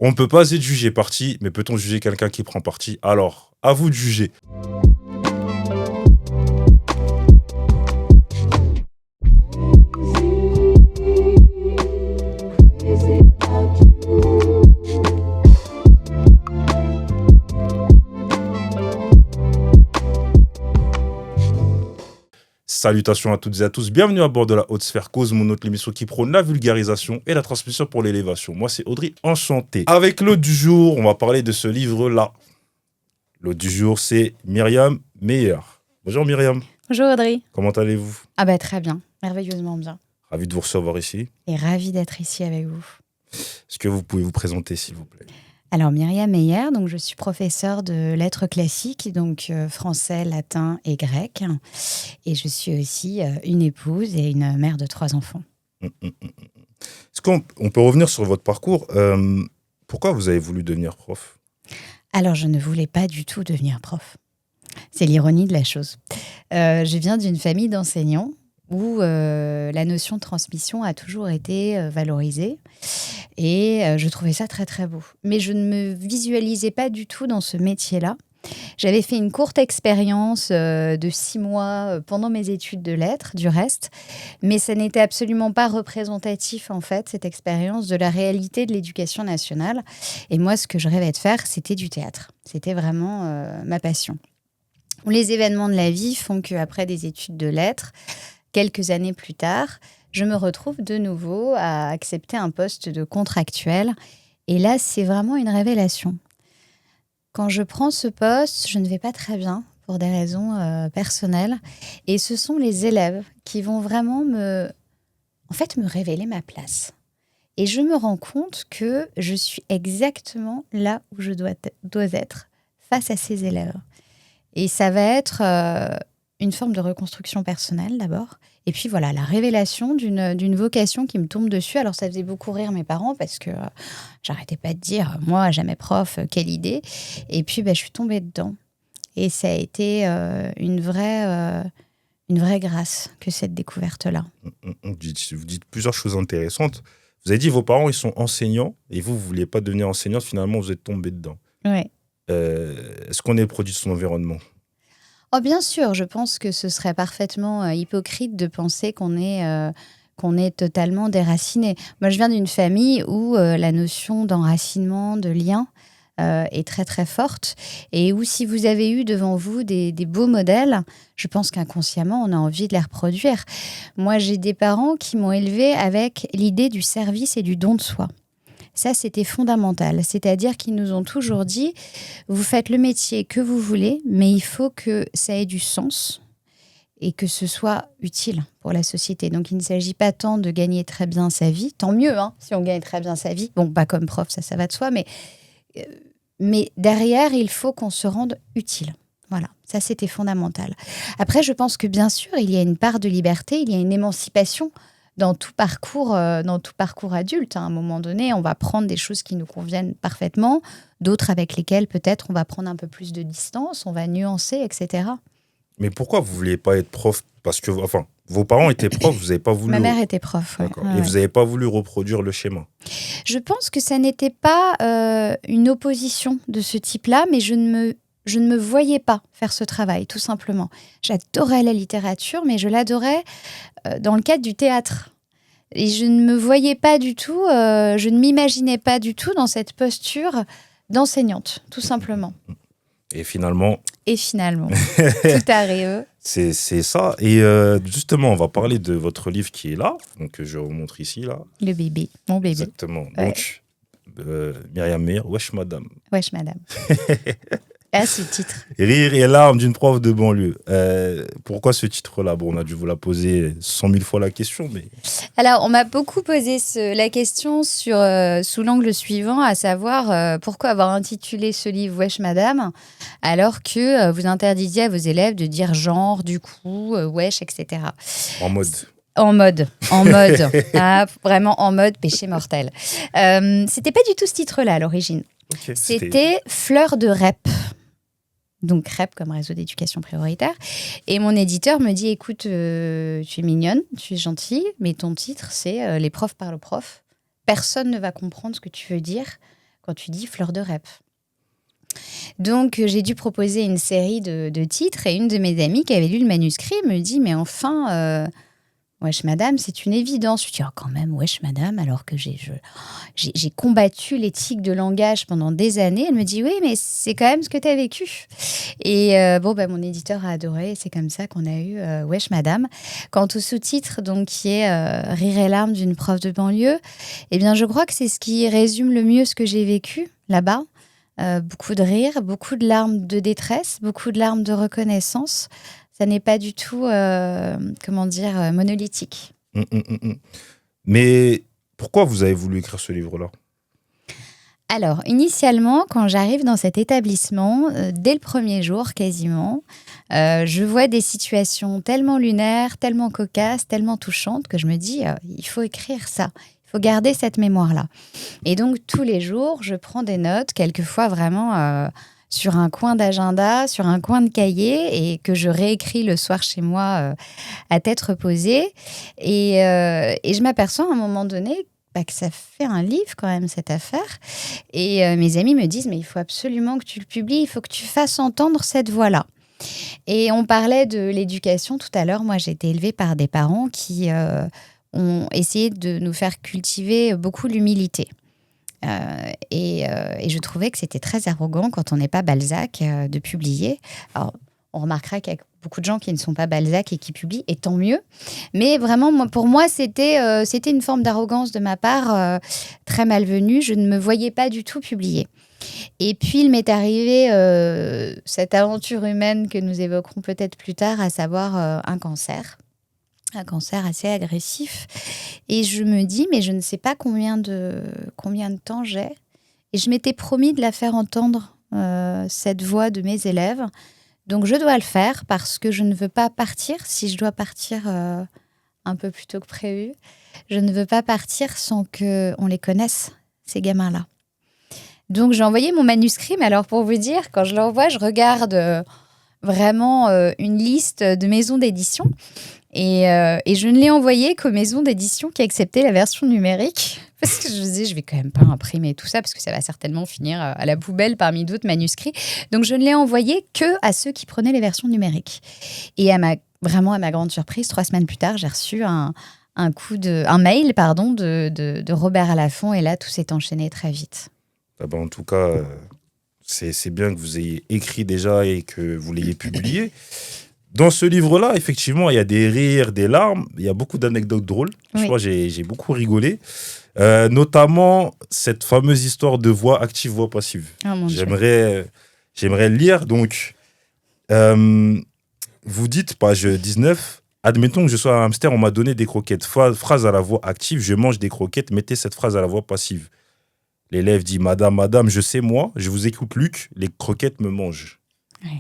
On ne peut pas être jugé parti, mais peut-on juger quelqu'un qui prend parti? Alors, à vous de juger. Salutations à toutes et à tous, bienvenue à bord de la Haute Sphère Cause, mon autre émission qui prône la vulgarisation et la transmission pour l'élévation. Moi c'est Audrey, enchanté. Avec l'hôte du jour, on va parler de ce livre-là. L'hôte du jour c'est Myriam Meyer. Bonjour Myriam. Bonjour Audrey. Comment allez-vous? Très bien, merveilleusement bien. Ravi de vous recevoir ici. Et ravie d'être ici avec vous. Est-ce que vous pouvez vous présenter s'il vous plaît? Alors Myriam Meyer, donc je suis professeure de lettres classiques, donc français, latin et grec. Et je suis aussi une épouse et une mère de 3 enfants. Est-ce qu'on peut revenir sur votre parcours? Pourquoi vous avez voulu devenir prof? Alors je ne voulais pas du tout devenir prof. C'est l'ironie de la chose. Je viens d'une famille d'enseignants où la notion de transmission a toujours été valorisée. Et je trouvais ça très, très beau. Mais je ne me visualisais pas du tout dans ce métier-là. J'avais fait une courte expérience de 6 mois pendant mes études de lettres, du reste. Mais ça n'était absolument pas représentatif, en fait, cette expérience de la réalité de l'éducation nationale. Et moi, ce que je rêvais de faire, c'était du théâtre. C'était vraiment ma passion. Les événements de la vie font qu'après des études de lettres, quelques années plus tard, je me retrouve de nouveau à accepter un poste de contractuel. Et là, c'est vraiment une révélation. Quand je prends ce poste, je ne vais pas très bien pour des raisons personnelles. Et ce sont les élèves qui vont vraiment me révéler ma place. Et je me rends compte que je suis exactement là où je dois être face à ces élèves. Et ça va être une forme de reconstruction personnelle d'abord. Et puis voilà, la révélation d'une vocation qui me tombe dessus. Alors ça faisait beaucoup rire mes parents parce que j'arrêtais pas de dire « moi, jamais prof, quelle idée ». Et puis je suis tombée dedans. Et ça a été une vraie grâce que cette découverte-là. Vous dites plusieurs choses intéressantes. Vous avez dit vos parents, ils sont enseignants et vous ne vouliez pas devenir enseignante. Finalement, vous êtes tombée dedans. Oui. Est-ce qu'on est le produit de son environnement? Oh, bien sûr, je pense que ce serait parfaitement hypocrite de penser qu'on est totalement déraciné. Moi, je viens d'une famille où la notion d'enracinement, de lien est très très forte et où si vous avez eu devant vous des beaux modèles, je pense qu'inconsciemment, on a envie de les reproduire. Moi, j'ai des parents qui m'ont élevée avec l'idée du service et du don de soi. Ça, c'était fondamental. C'est-à-dire qu'ils nous ont toujours dit, vous faites le métier que vous voulez, mais il faut que ça ait du sens et que ce soit utile pour la société. Donc, il ne s'agit pas tant de gagner très bien sa vie, tant mieux si on gagne très bien sa vie. Bon, pas comme prof, ça va de soi, mais derrière, il faut qu'on se rende utile. Voilà, ça, c'était fondamental. Après, je pense que bien sûr, il y a une part de liberté, il y a une émancipation dans tout parcours adulte. À un moment donné, on va prendre des choses qui nous conviennent parfaitement, d'autres avec lesquelles peut-être on va prendre un peu plus de distance, on va nuancer, etc. Mais pourquoi vous ne vouliez pas être prof? Parce que, vos parents étaient profs, vous n'avez pas voulu... Ma mère était prof, ouais. D'accord. Et vous n'avez pas voulu reproduire le schéma? Je pense que ça n'était pas une opposition de ce type-là, mais je ne me voyais pas faire ce travail, tout simplement. J'adorais la littérature, mais je l'adorais dans le cadre du théâtre. Et je ne me voyais pas du tout, je ne m'imaginais pas du tout dans cette posture d'enseignante, tout simplement. Et finalement, tout arrive. C'est ça. Et justement, on va parler de votre livre qui est là. Donc, je vous montre ici, là. Le bébé, mon bébé. Exactement. Ouais. Donc, Myriam Meyer, wesh madame. Wesh madame. Ah, ce titre. Rire et larmes d'une prof de banlieue. Pourquoi ce titre-là? Bon, on a dû vous la poser 100 000 fois la question, mais... Alors, on m'a beaucoup posé la question sous l'angle suivant, à savoir pourquoi avoir intitulé ce livre « Wesh Madame » alors que vous interdisiez à vos élèves de dire genre, du coup, wesh, etc. En mode... En mode. Vraiment en mode péché mortel. C'était pas du tout ce titre-là à l'origine. Okay, c'était Fleur de REP. Donc REP comme réseau d'éducation prioritaire. Et mon éditeur me dit, écoute, tu es mignonne, tu es gentille, mais ton titre, c'est Les profs parlent aux profs. Personne ne va comprendre ce que tu veux dire. quand tu dis fleur de REP. Donc, j'ai dû proposer une série de titres et une de mes amies qui avait lu le manuscrit me dit « Mais enfin, wesh madame, c'est une évidence. » Je dis « Oh, quand même, wesh madame, alors que j'ai combattu l'éthique de langage pendant des années. » Elle me dit « Oui, mais c'est quand même ce que tu as vécu. » Et mon éditeur a adoré. C'est comme ça qu'on a eu wesh madame. Quant au sous-titre, donc, qui est Rire et larmes d'une prof de banlieue, eh bien, je crois que c'est ce qui résume le mieux ce que j'ai vécu là-bas. Beaucoup de rire, beaucoup de larmes de détresse, beaucoup de larmes de reconnaissance. Ça n'est pas du tout, monolithique. Mais pourquoi vous avez voulu écrire ce livre-là ? Alors, initialement, quand j'arrive dans cet établissement, dès le premier jour quasiment, je vois des situations tellement lunaires, tellement cocasses, tellement touchantes que je me dis, il faut écrire ça. Il faut garder cette mémoire-là. Et donc, tous les jours, je prends des notes, quelquefois vraiment sur un coin d'agenda, sur un coin de cahier, et que je réécris le soir chez moi à tête reposée. Et je m'aperçois à un moment donné que ça fait un livre quand même, cette affaire. Et mes amis me disent, mais il faut absolument que tu le publies, il faut que tu fasses entendre cette voix-là. Et on parlait de l'éducation tout à l'heure. Moi, j'ai été élevée par des parents qui ont essayé de nous faire cultiver beaucoup l'humilité. Et je trouvais que c'était très arrogant quand on n'est pas Balzac de publier. Alors, on remarquera qu'il y a beaucoup de gens qui ne sont pas Balzac et qui publient, et tant mieux. Mais vraiment, pour moi, c'était une forme d'arrogance de ma part, très malvenue. Je ne me voyais pas du tout publier. Et puis, il m'est arrivé cette aventure humaine que nous évoquerons peut-être plus tard, à savoir un cancer assez agressif. Et je me dis, mais je ne sais pas combien de temps j'ai. Et je m'étais promis de la faire entendre, cette voix de mes élèves. Donc, je dois le faire parce que je ne veux pas partir. Si je dois partir un peu plus tôt que prévu, je ne veux pas partir sans qu'on les connaisse, ces gamins-là. Donc, j'ai envoyé mon manuscrit. Mais alors, pour vous dire, quand je l'envoie, je regarde vraiment une liste de maisons d'édition. Et je ne l'ai envoyé qu'aux maisons d'édition qui acceptaient la version numérique. Parce que je me disais, je vais quand même pas imprimer tout ça, parce que ça va certainement finir à la poubelle parmi d'autres manuscrits. Donc, je ne l'ai envoyé que à ceux qui prenaient les versions numériques. Et vraiment à ma grande surprise, 3 semaines plus tard, j'ai reçu un mail de Robert Laffont. Et là, tout s'est enchaîné très vite. En tout cas, c'est bien que vous ayez écrit déjà et que vous l'ayez publié. Dans ce livre-là, effectivement, il y a des rires, des larmes, il y a beaucoup d'anecdotes drôles. Oui. Je crois que j'ai beaucoup rigolé. Notamment, cette fameuse histoire de voix active, voix passive. Oh, j'aimerais lire. Donc, vous dites, page 19, admettons que je sois un hamster, on m'a donné des croquettes. Phrase à la voix active, je mange des croquettes, mettez cette phrase à la voix passive. L'élève dit, madame, je sais moi, je vous écoute Luc, les croquettes me mangent. Oui.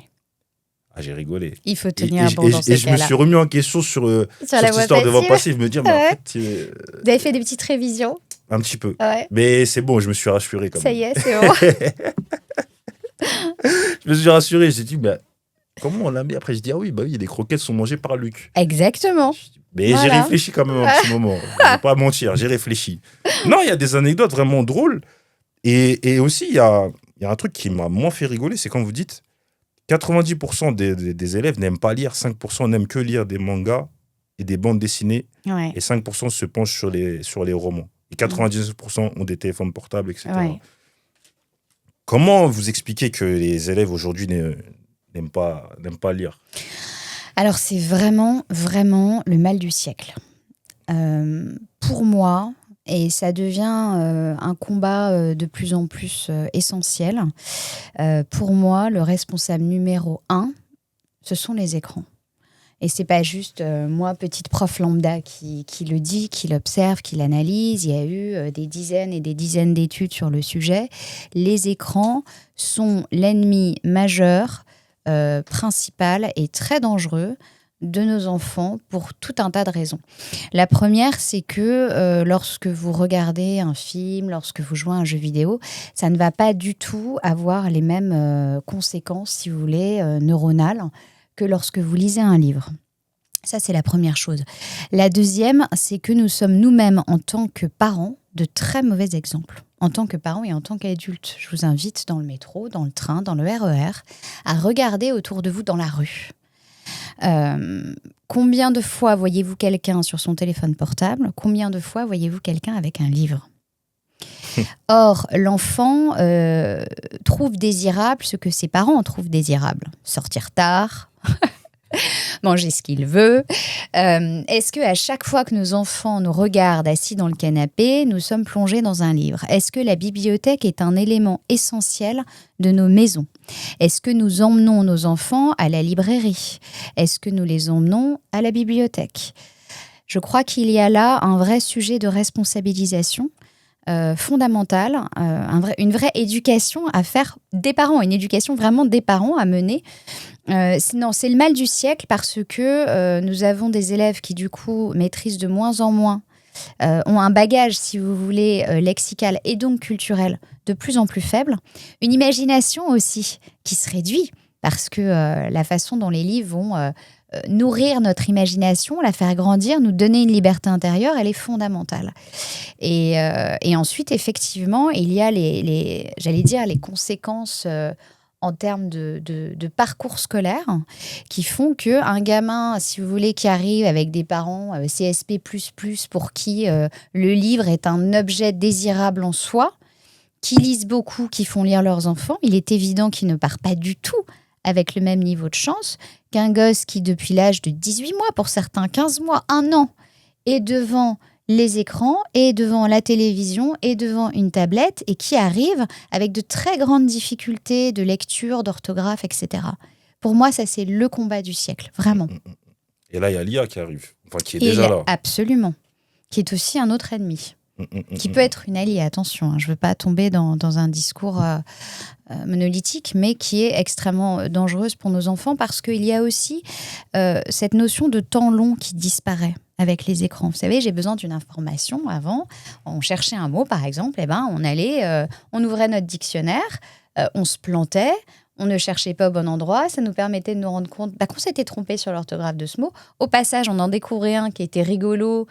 Ah, j'ai rigolé. Il faut tenir bon dans ces cas-là. Et je me suis remis en question sur cette histoire de voix passive. Me dire, mais en fait, vous avez fait des petites révisions? Un petit peu. Ouais. Mais c'est bon, je me suis rassuré quand même. Ça y est, c'est bon. Je me suis rassuré. J'ai dit, comment on l'a mis? Après, je dis, ah oui, les croquettes sont mangées par Luc. Exactement. Mais voilà. J'ai réfléchi quand même un petit moment. Je ne vais pas mentir, j'ai réfléchi. Non, il y a des anecdotes vraiment drôles. Et aussi, il y a un truc qui m'a moins fait rigoler, c'est quand vous dites 90% des élèves n'aiment pas lire, 5% n'aiment que lire des mangas et des bandes dessinées, ouais. Et 5% se penchent sur les romans. Et 99% ont des téléphones portables, etc. Ouais. Comment vous expliquez que les élèves aujourd'hui n'aiment pas lire? Alors, c'est vraiment, vraiment le mal du siècle. Pour moi, et ça devient un combat de plus en plus essentiel, pour moi, le responsable numéro 1, ce sont les écrans. Et c'est pas juste moi, petite prof lambda, qui le dit, qui l'observe, qui l'analyse. Il y a eu des dizaines et des dizaines d'études sur le sujet. Les écrans sont l'ennemi majeur, principal et très dangereux de nos enfants pour tout un tas de raisons. La première, c'est que lorsque vous regardez un film, lorsque vous jouez à un jeu vidéo, ça ne va pas du tout avoir les mêmes conséquences, si vous voulez, neuronales, que lorsque vous lisez un livre. Ça, c'est la première chose. La deuxième, c'est que nous sommes nous-mêmes, en tant que parents, de très mauvais exemples en tant que parent et en tant qu'adulte. Je vous invite dans le métro, dans le train, dans le RER, à regarder autour de vous dans la rue. Combien de fois voyez-vous quelqu'un sur son téléphone portable ? Combien de fois voyez-vous quelqu'un avec un livre ? Or, l'enfant trouve désirable ce que ses parents trouvent désirable. Sortir tard, manger ce qu'il veut. Est-ce qu'à chaque fois que nos enfants nous regardent assis dans le canapé, nous sommes plongés dans un livre ? Est-ce que la bibliothèque est un élément essentiel de nos maisons ? Est-ce que nous emmenons nos enfants à la librairie ? Est-ce que nous les emmenons à la bibliothèque ? Je crois qu'il y a là un vrai sujet de responsabilisation fondamentale, une vraie éducation à faire des parents, une éducation vraiment des parents à mener. C'est le mal du siècle parce que nous avons des élèves qui, du coup, maîtrisent de moins en moins, ont un bagage, si vous voulez, lexical et donc culturel de plus en plus faible. Une imagination aussi qui se réduit parce que la façon dont les livres vont nourrir notre imagination, la faire grandir, nous donner une liberté intérieure, elle est fondamentale. Et ensuite, effectivement, il y a les conséquences en termes de parcours scolaire qui font qu'un gamin, si vous voulez, qui arrive avec des parents CSP++, pour qui le livre est un objet désirable en soi, qui lisent beaucoup, qui font lire leurs enfants, il est évident qu'il ne part pas du tout avec le même niveau de chance qu'un gosse qui, depuis l'âge de 18 mois, pour certains 15 mois, 1 an, est devant les écrans, est devant la télévision, est devant une tablette et qui arrive avec de très grandes difficultés de lecture, d'orthographe, etc. Pour moi, ça, c'est le combat du siècle, vraiment. Et là, il y a l'IA qui arrive, qui est déjà là. Absolument. Qui est aussi un autre ennemi. Qui peut être une alliée, attention, je ne veux pas tomber dans un discours monolithique, mais qui est extrêmement dangereuse pour nos enfants parce qu'il y a aussi cette notion de temps long qui disparaît avec les écrans. Vous savez, j'ai besoin d'une information. Avant, on cherchait un mot, par exemple, on ouvrait notre dictionnaire, on se plantait, on ne cherchait pas au bon endroit, ça nous permettait de nous rendre compte qu'on s'était trompé sur l'orthographe de ce mot. Au passage, on en découvrait un qui était rigolo,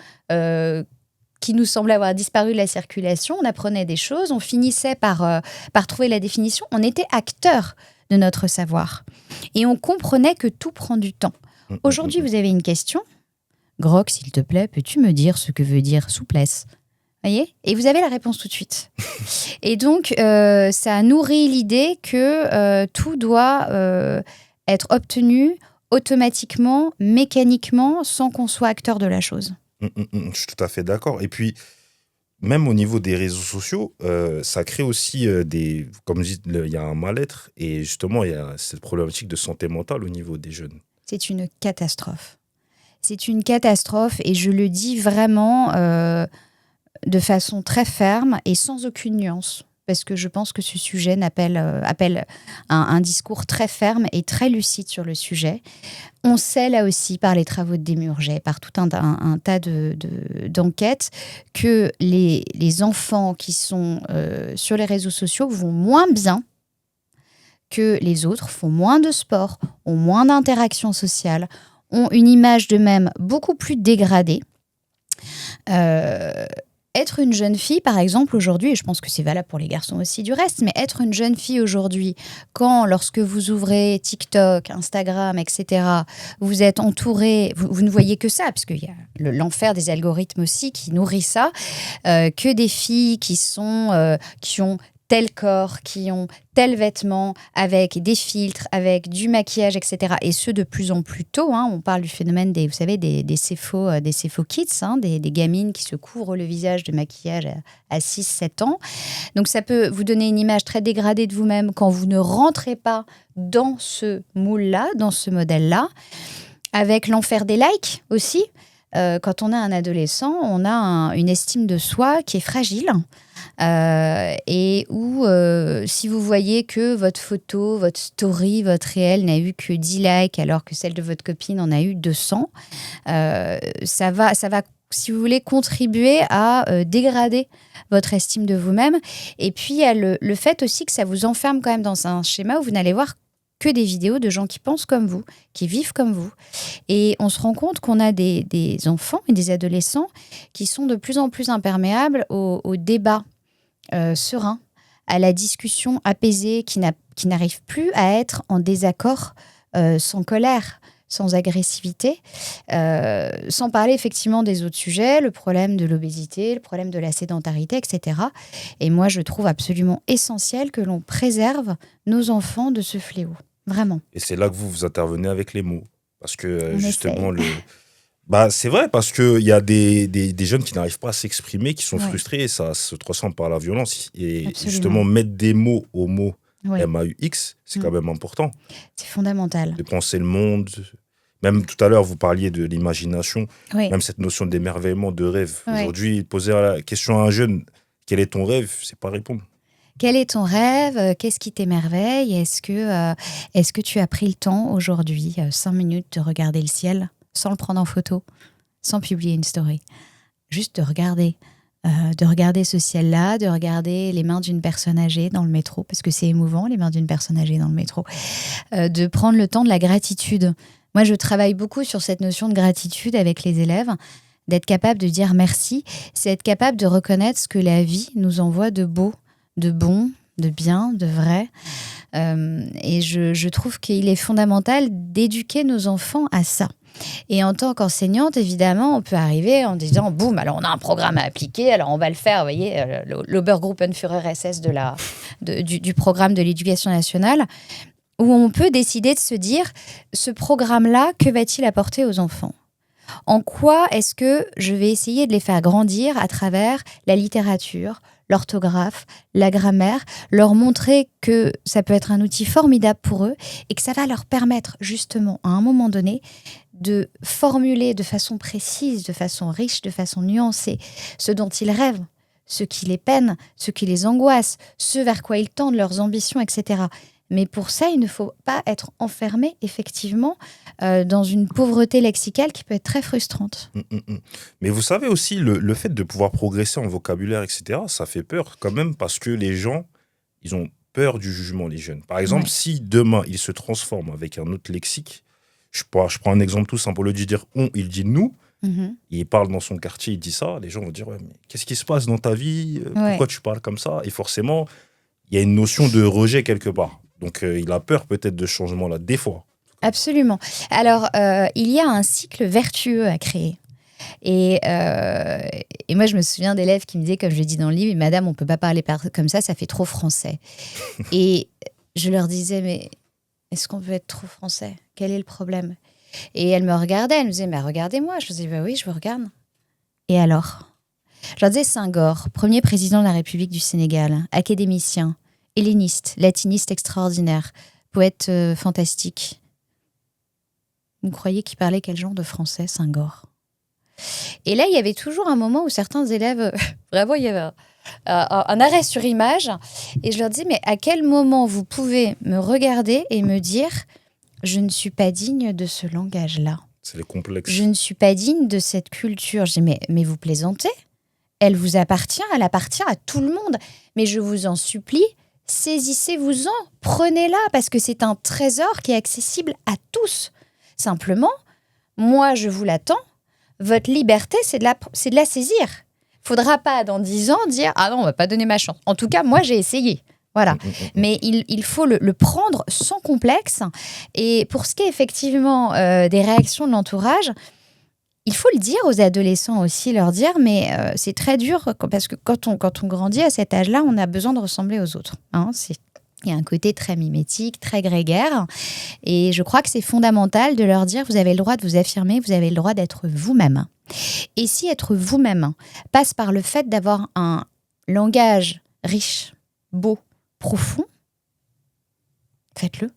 qui nous semblait avoir disparu de la circulation. On apprenait des choses, on finissait par trouver la définition. On était acteurs de notre savoir. Et on comprenait que tout prend du temps. Aujourd'hui, vous avez une question. Grog, s'il te plaît, peux-tu me dire ce que veut dire souplesse ? Voyez ? Et vous avez la réponse tout de suite. Et donc, ça nourrit l'idée que tout doit être obtenu automatiquement, mécaniquement, sans qu'on soit acteur de la chose. Je suis tout à fait d'accord. Et puis, même au niveau des réseaux sociaux, ça crée aussi comme je dis, il y a un mal-être. Et justement, il y a cette problématique de santé mentale au niveau des jeunes. C'est une catastrophe. C'est une catastrophe et je le dis vraiment de façon très ferme et sans aucune nuance. Parce que je pense que ce sujet appelle un discours très ferme et très lucide sur le sujet. On sait là aussi par les travaux de Desmurget, par tout un tas d'enquêtes, que les enfants qui sont sur les réseaux sociaux vont moins bien que les autres, font moins de sport, ont moins d'interactions sociales, ont une image d'eux-mêmes beaucoup plus dégradée. Être une jeune fille, par exemple, aujourd'hui, et je pense que c'est valable pour les garçons aussi du reste, mais être une jeune fille aujourd'hui, lorsque vous ouvrez TikTok, Instagram, etc., vous êtes entouré, vous ne voyez que ça, parce qu'il y a l'enfer des algorithmes aussi qui nourrit ça, que des filles qui ont tel corps, qui ont tel vêtement, avec des filtres, avec du maquillage, etc. Et ce, de plus en plus tôt. On parle du phénomène des CFO kids, des gamines qui se couvrent le visage de maquillage à 6-7 ans. Donc, ça peut vous donner une image très dégradée de vous-même quand vous ne rentrez pas dans ce moule-là, dans ce modèle-là. Avec l'enfer des likes aussi. Quand on a un adolescent, on a une estime de soi qui est fragile et où si vous voyez que votre photo, votre story, votre réel n'a eu que 10 likes alors que celle de votre copine en a eu 200, ça va, si vous voulez, contribuer à dégrader votre estime de vous-même. Et puis, il y a le fait aussi que ça vous enferme quand même dans un schéma où vous n'allez voir que des vidéos de gens qui pensent comme vous, qui vivent comme vous. Et on se rend compte qu'on a des enfants et des adolescents qui sont de plus en plus imperméables au débat serein, à la discussion apaisée, qui n'arrive plus à être en désaccord, sans colère, sans agressivité, sans parler effectivement des autres sujets, le problème de l'obésité, le problème de la sédentarité, etc. Et moi, je trouve absolument essentiel que l'on préserve nos enfants de ce fléau. Vraiment. Et c'est là que vous intervenez avec les mots. Parce que On justement, essaye. c'est vrai, parce qu'il y a des jeunes qui n'arrivent pas à s'exprimer, qui sont Ouais. frustrés, et ça se transforme par la violence. Et Absolument. justement, mettre des mots aux mots Oui, MAUX, c'est quand même important. c'est fondamental. De penser le monde. Même tout à l'heure, vous parliez de l'imagination, Oui, même cette notion d'émerveillement, de rêve. Oui. Aujourd'hui, poser la question à un jeune, quel est ton rêve, c'est pas répondre. Quel est ton rêve? Qu'est-ce qui t'émerveille? Est-ce que tu as pris le temps aujourd'hui, 5 minutes, de regarder le ciel sans le prendre en photo, sans publier une story? Juste de regarder ce ciel-là, de regarder les mains d'une personne âgée dans le métro, parce que c'est émouvant, les mains d'une personne âgée dans le métro. De prendre le temps de la gratitude. Moi, je travaille beaucoup sur cette notion de gratitude avec les élèves, d'être capable de dire merci, c'est être capable de reconnaître ce que la vie nous envoie de beau, de bon, de bien, de vrai. Et je trouve qu'il est fondamental d'éduquer nos enfants à ça. Et en tant qu'enseignante, évidemment, on peut arriver en disant, boum, alors on a un programme à appliquer, alors on va le faire, vous voyez, l'Obergruppenführer SS du programme de l'éducation nationale, où on peut décider de se dire, ce programme-là, que va-t-il apporter aux enfants ? En quoi est-ce que je vais essayer de les faire grandir à travers la littérature, l'orthographe, la grammaire, leur montrer que ça peut être un outil formidable pour eux et que ça va leur permettre justement à un moment donné de formuler de façon précise, de façon riche, de façon nuancée ce dont ils rêvent, ce qui les peine, ce qui les angoisse, ce vers quoi ils tendent, leurs ambitions, etc. Mais pour ça, il ne faut pas être enfermé, effectivement, dans une pauvreté lexicale qui peut être très frustrante. Mais vous savez aussi, le fait de pouvoir progresser en vocabulaire, etc., ça fait peur quand même, parce que les gens, ils ont peur du jugement, les jeunes. Par exemple, Ouais. si demain, ils se transforment avec un autre lexique, je prends un exemple tout simple, au lieu de dire « on », il dit « nous », Mhm. il parle dans son quartier, il dit ça, les gens vont dire ouais, mais qu'est-ce qui se passe dans ta vie? Pourquoi Ouais. tu parles comme ça? Et forcément, il y a une notion de rejet quelque part. Donc, il a peur peut-être de ce changement-là, des fois. Absolument. Alors, il y a un cycle vertueux à créer. Et moi, je me souviens d'élèves qui me disaient, comme je le dis dans le livre, Madame, on ne peut pas parler comme ça fait trop français. Et je leur disais, mais est-ce qu'on peut être trop français? Quel est le problème? Et elles me regardaient, elles me disaient, mais regardez-moi. Je leur disais, bah oui, je vous regarde. Et alors? Je leur disais, Senghor, premier président de la République du Sénégal, académicien, helléniste, latiniste extraordinaire, poète fantastique. Vous croyez qu'il parlait quel genre de français, Senghor? Et là, il y avait toujours un moment où certains élèves, vraiment, il y avait un arrêt sur image. Et je leur dis, mais à quel moment vous pouvez me regarder et me dire, je ne suis pas digne de ce langage-là. C'est le complexe. Je ne suis pas digne de cette culture. Je dis, mais vous plaisantez? Elle vous appartient, elle appartient à tout le monde. Mais je vous en supplie, saisissez-vous-en, prenez-la, parce que c'est un trésor qui est accessible à tous. Simplement, moi, je vous l'attends. Votre liberté, c'est de la saisir. Faudra pas, dans 10 ans, dire « Ah non, on va pas donner ma chance. » En tout cas, moi, j'ai essayé. Voilà. Mais il faut le prendre sans complexe. Et pour ce qui est effectivement des réactions de l'entourage, il faut le dire aux adolescents aussi, leur dire « Mais c'est très dur, parce que quand on grandit à cet âge-là, on a besoin de ressembler aux autres. Hein, il y a un côté très mimétique, très grégaire. Et je crois que c'est fondamental de leur dire, vous avez le droit de vous affirmer, vous avez le droit d'être vous-même. Et si être vous-même passe par le fait d'avoir un langage riche, beau, profond, faites-le.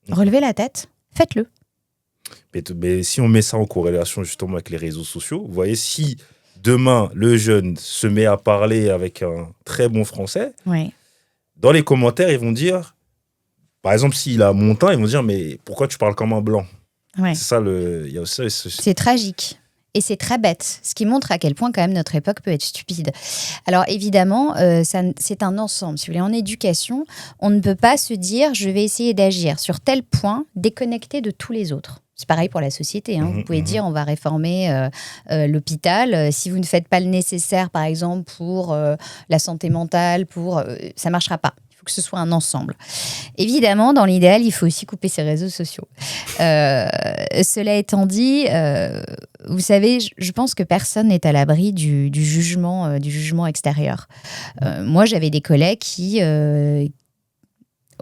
Relevez la tête, faites-le. Mais si on met ça en corrélation justement avec les réseaux sociaux, vous voyez, si demain, le jeune se met à parler avec un très bon français, Oui. Dans les commentaires, ils vont dire, par exemple, s'il a mon teint, ils vont dire, mais pourquoi tu parles comme un blanc? Ouais. C'est ça, il y a aussi C'est tragique. Et c'est très bête, ce qui montre à quel point quand même notre époque peut être stupide. Alors évidemment, c'est un ensemble. Si vous voulez, en éducation, on ne peut pas se dire, je vais essayer d'agir sur tel point déconnecté de tous les autres. C'est pareil pour la société. Vous pouvez dire, on va réformer l'hôpital. Si vous ne faites pas le nécessaire, par exemple, pour la santé mentale, ça ne marchera pas. Il faut que ce soit un ensemble. Évidemment, dans l'idéal, il faut aussi couper ses réseaux sociaux. Cela étant dit, vous savez, je pense que personne n'est à l'abri du jugement extérieur. Moi, j'avais des collègues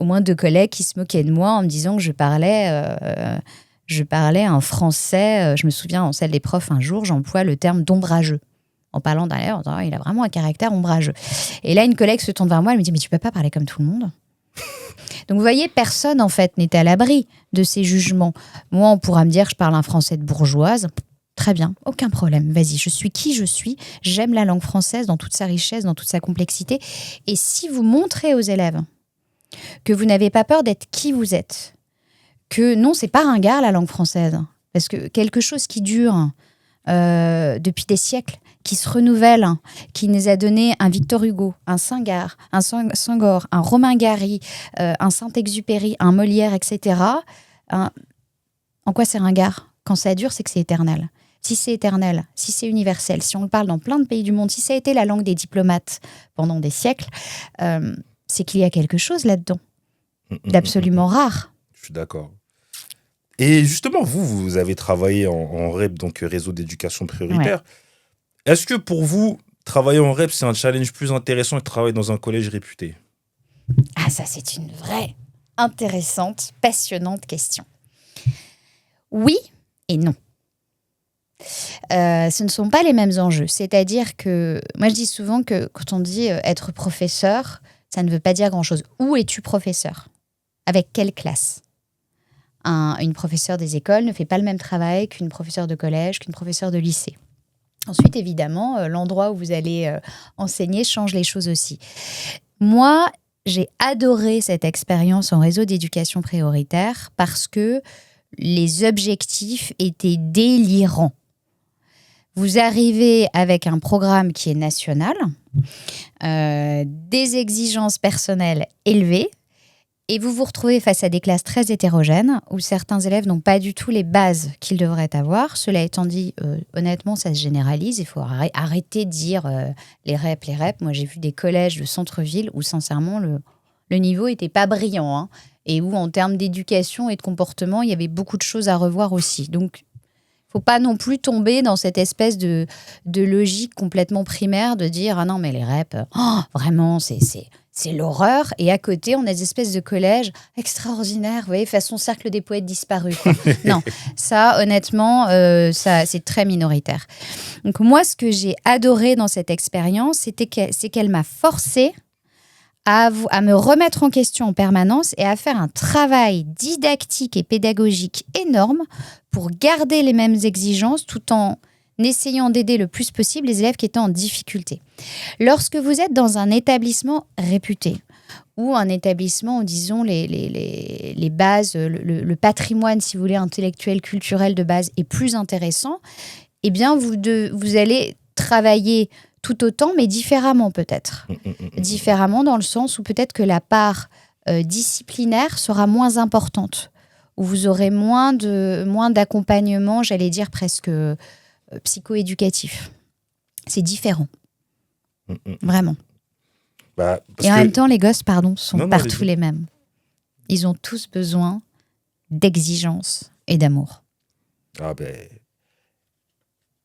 au moins 2 collègues qui se moquaient de moi en me disant que je parlais un français. Je me souviens, en salle des profs, un jour, j'emploie le terme d'ombrageux. En parlant d'un élève, il a vraiment un caractère ombrageux. Et là, une collègue se tourne vers moi, elle me dit « Mais tu peux pas parler comme tout le monde ?» Donc, vous voyez, personne, en fait, n'est à l'abri de ces jugements. Moi, on pourra me dire que je parle un français de bourgeoise. Très bien, aucun problème. Vas-y, je suis qui je suis. J'aime la langue française dans toute sa richesse, dans toute sa complexité. Et si vous montrez aux élèves que vous n'avez pas peur d'être qui vous êtes, que non, c'est pas ringard la langue française, parce que quelque chose qui dure depuis des siècles, qui se renouvelle, qui nous a donné un Victor Hugo, un Senghor, un Romain Gary, un Saint-Exupéry, un Molière, etc. En quoi c'est ringard ? Quand ça dure, c'est que c'est éternel. Si c'est éternel, si c'est universel, si on le parle dans plein de pays du monde, si ça a été la langue des diplomates pendant des siècles, c'est qu'il y a quelque chose là-dedans d'absolument rare. Je suis d'accord. Et justement, vous avez travaillé en REP, donc réseau d'éducation prioritaire. Ouais. Est-ce que pour vous, travailler en REP, c'est un challenge plus intéressant que travailler dans un collège réputé ? Ah, ça, c'est une vraie, intéressante, passionnante question. Oui et non. Ce ne sont pas les mêmes enjeux. C'est-à-dire que, moi je dis souvent que quand on dit être professeur, ça ne veut pas dire grand-chose. Où es-tu professeur ? Avec quelle classe ? Une professeure des écoles ne fait pas le même travail qu'une professeure de collège, qu'une professeure de lycée. Ensuite, évidemment, l'endroit où vous allez enseigner change les choses aussi. Moi, j'ai adoré cette expérience en réseau d'éducation prioritaire parce que les objectifs étaient délirants. Vous arrivez avec un programme qui est national, des exigences personnelles élevées, et vous vous retrouvez face à des classes très hétérogènes où certains élèves n'ont pas du tout les bases qu'ils devraient avoir. Cela étant dit, honnêtement, ça se généralise. Il faut arrêter de dire les REP. Moi, j'ai vu des collèges de centre-ville où, sincèrement, le niveau n'était pas brillant. Et où, en termes d'éducation et de comportement, il y avait beaucoup de choses à revoir aussi. Donc, il ne faut pas non plus tomber dans cette espèce de logique complètement primaire de dire « Ah non, mais les REP, vraiment, c'est l'horreur ». Et à côté, on a des espèces de collèges extraordinaires, vous voyez, façon cercle des poètes disparus. Non, ça, honnêtement, c'est très minoritaire. Donc moi, ce que j'ai adoré dans cette expérience, c'est qu'elle m'a forcée à me remettre en question en permanence et à faire un travail didactique et pédagogique énorme pour garder les mêmes exigences tout en essayant d'aider le plus possible les élèves qui étaient en difficulté. Lorsque vous êtes dans un établissement réputé ou un établissement où, disons, les bases, le patrimoine, si vous voulez, intellectuel, culturel de base est plus intéressant, eh bien, vous allez travailler tout autant, mais différemment peut-être. Différemment dans le sens où peut-être que la part disciplinaire sera moins importante, où vous aurez moins d'accompagnement, j'allais dire presque psycho-éducatif. C'est différent. Vraiment. Et en même temps, les gosses, sont partout les mêmes. Ils ont tous besoin d'exigence et d'amour. Ah ben...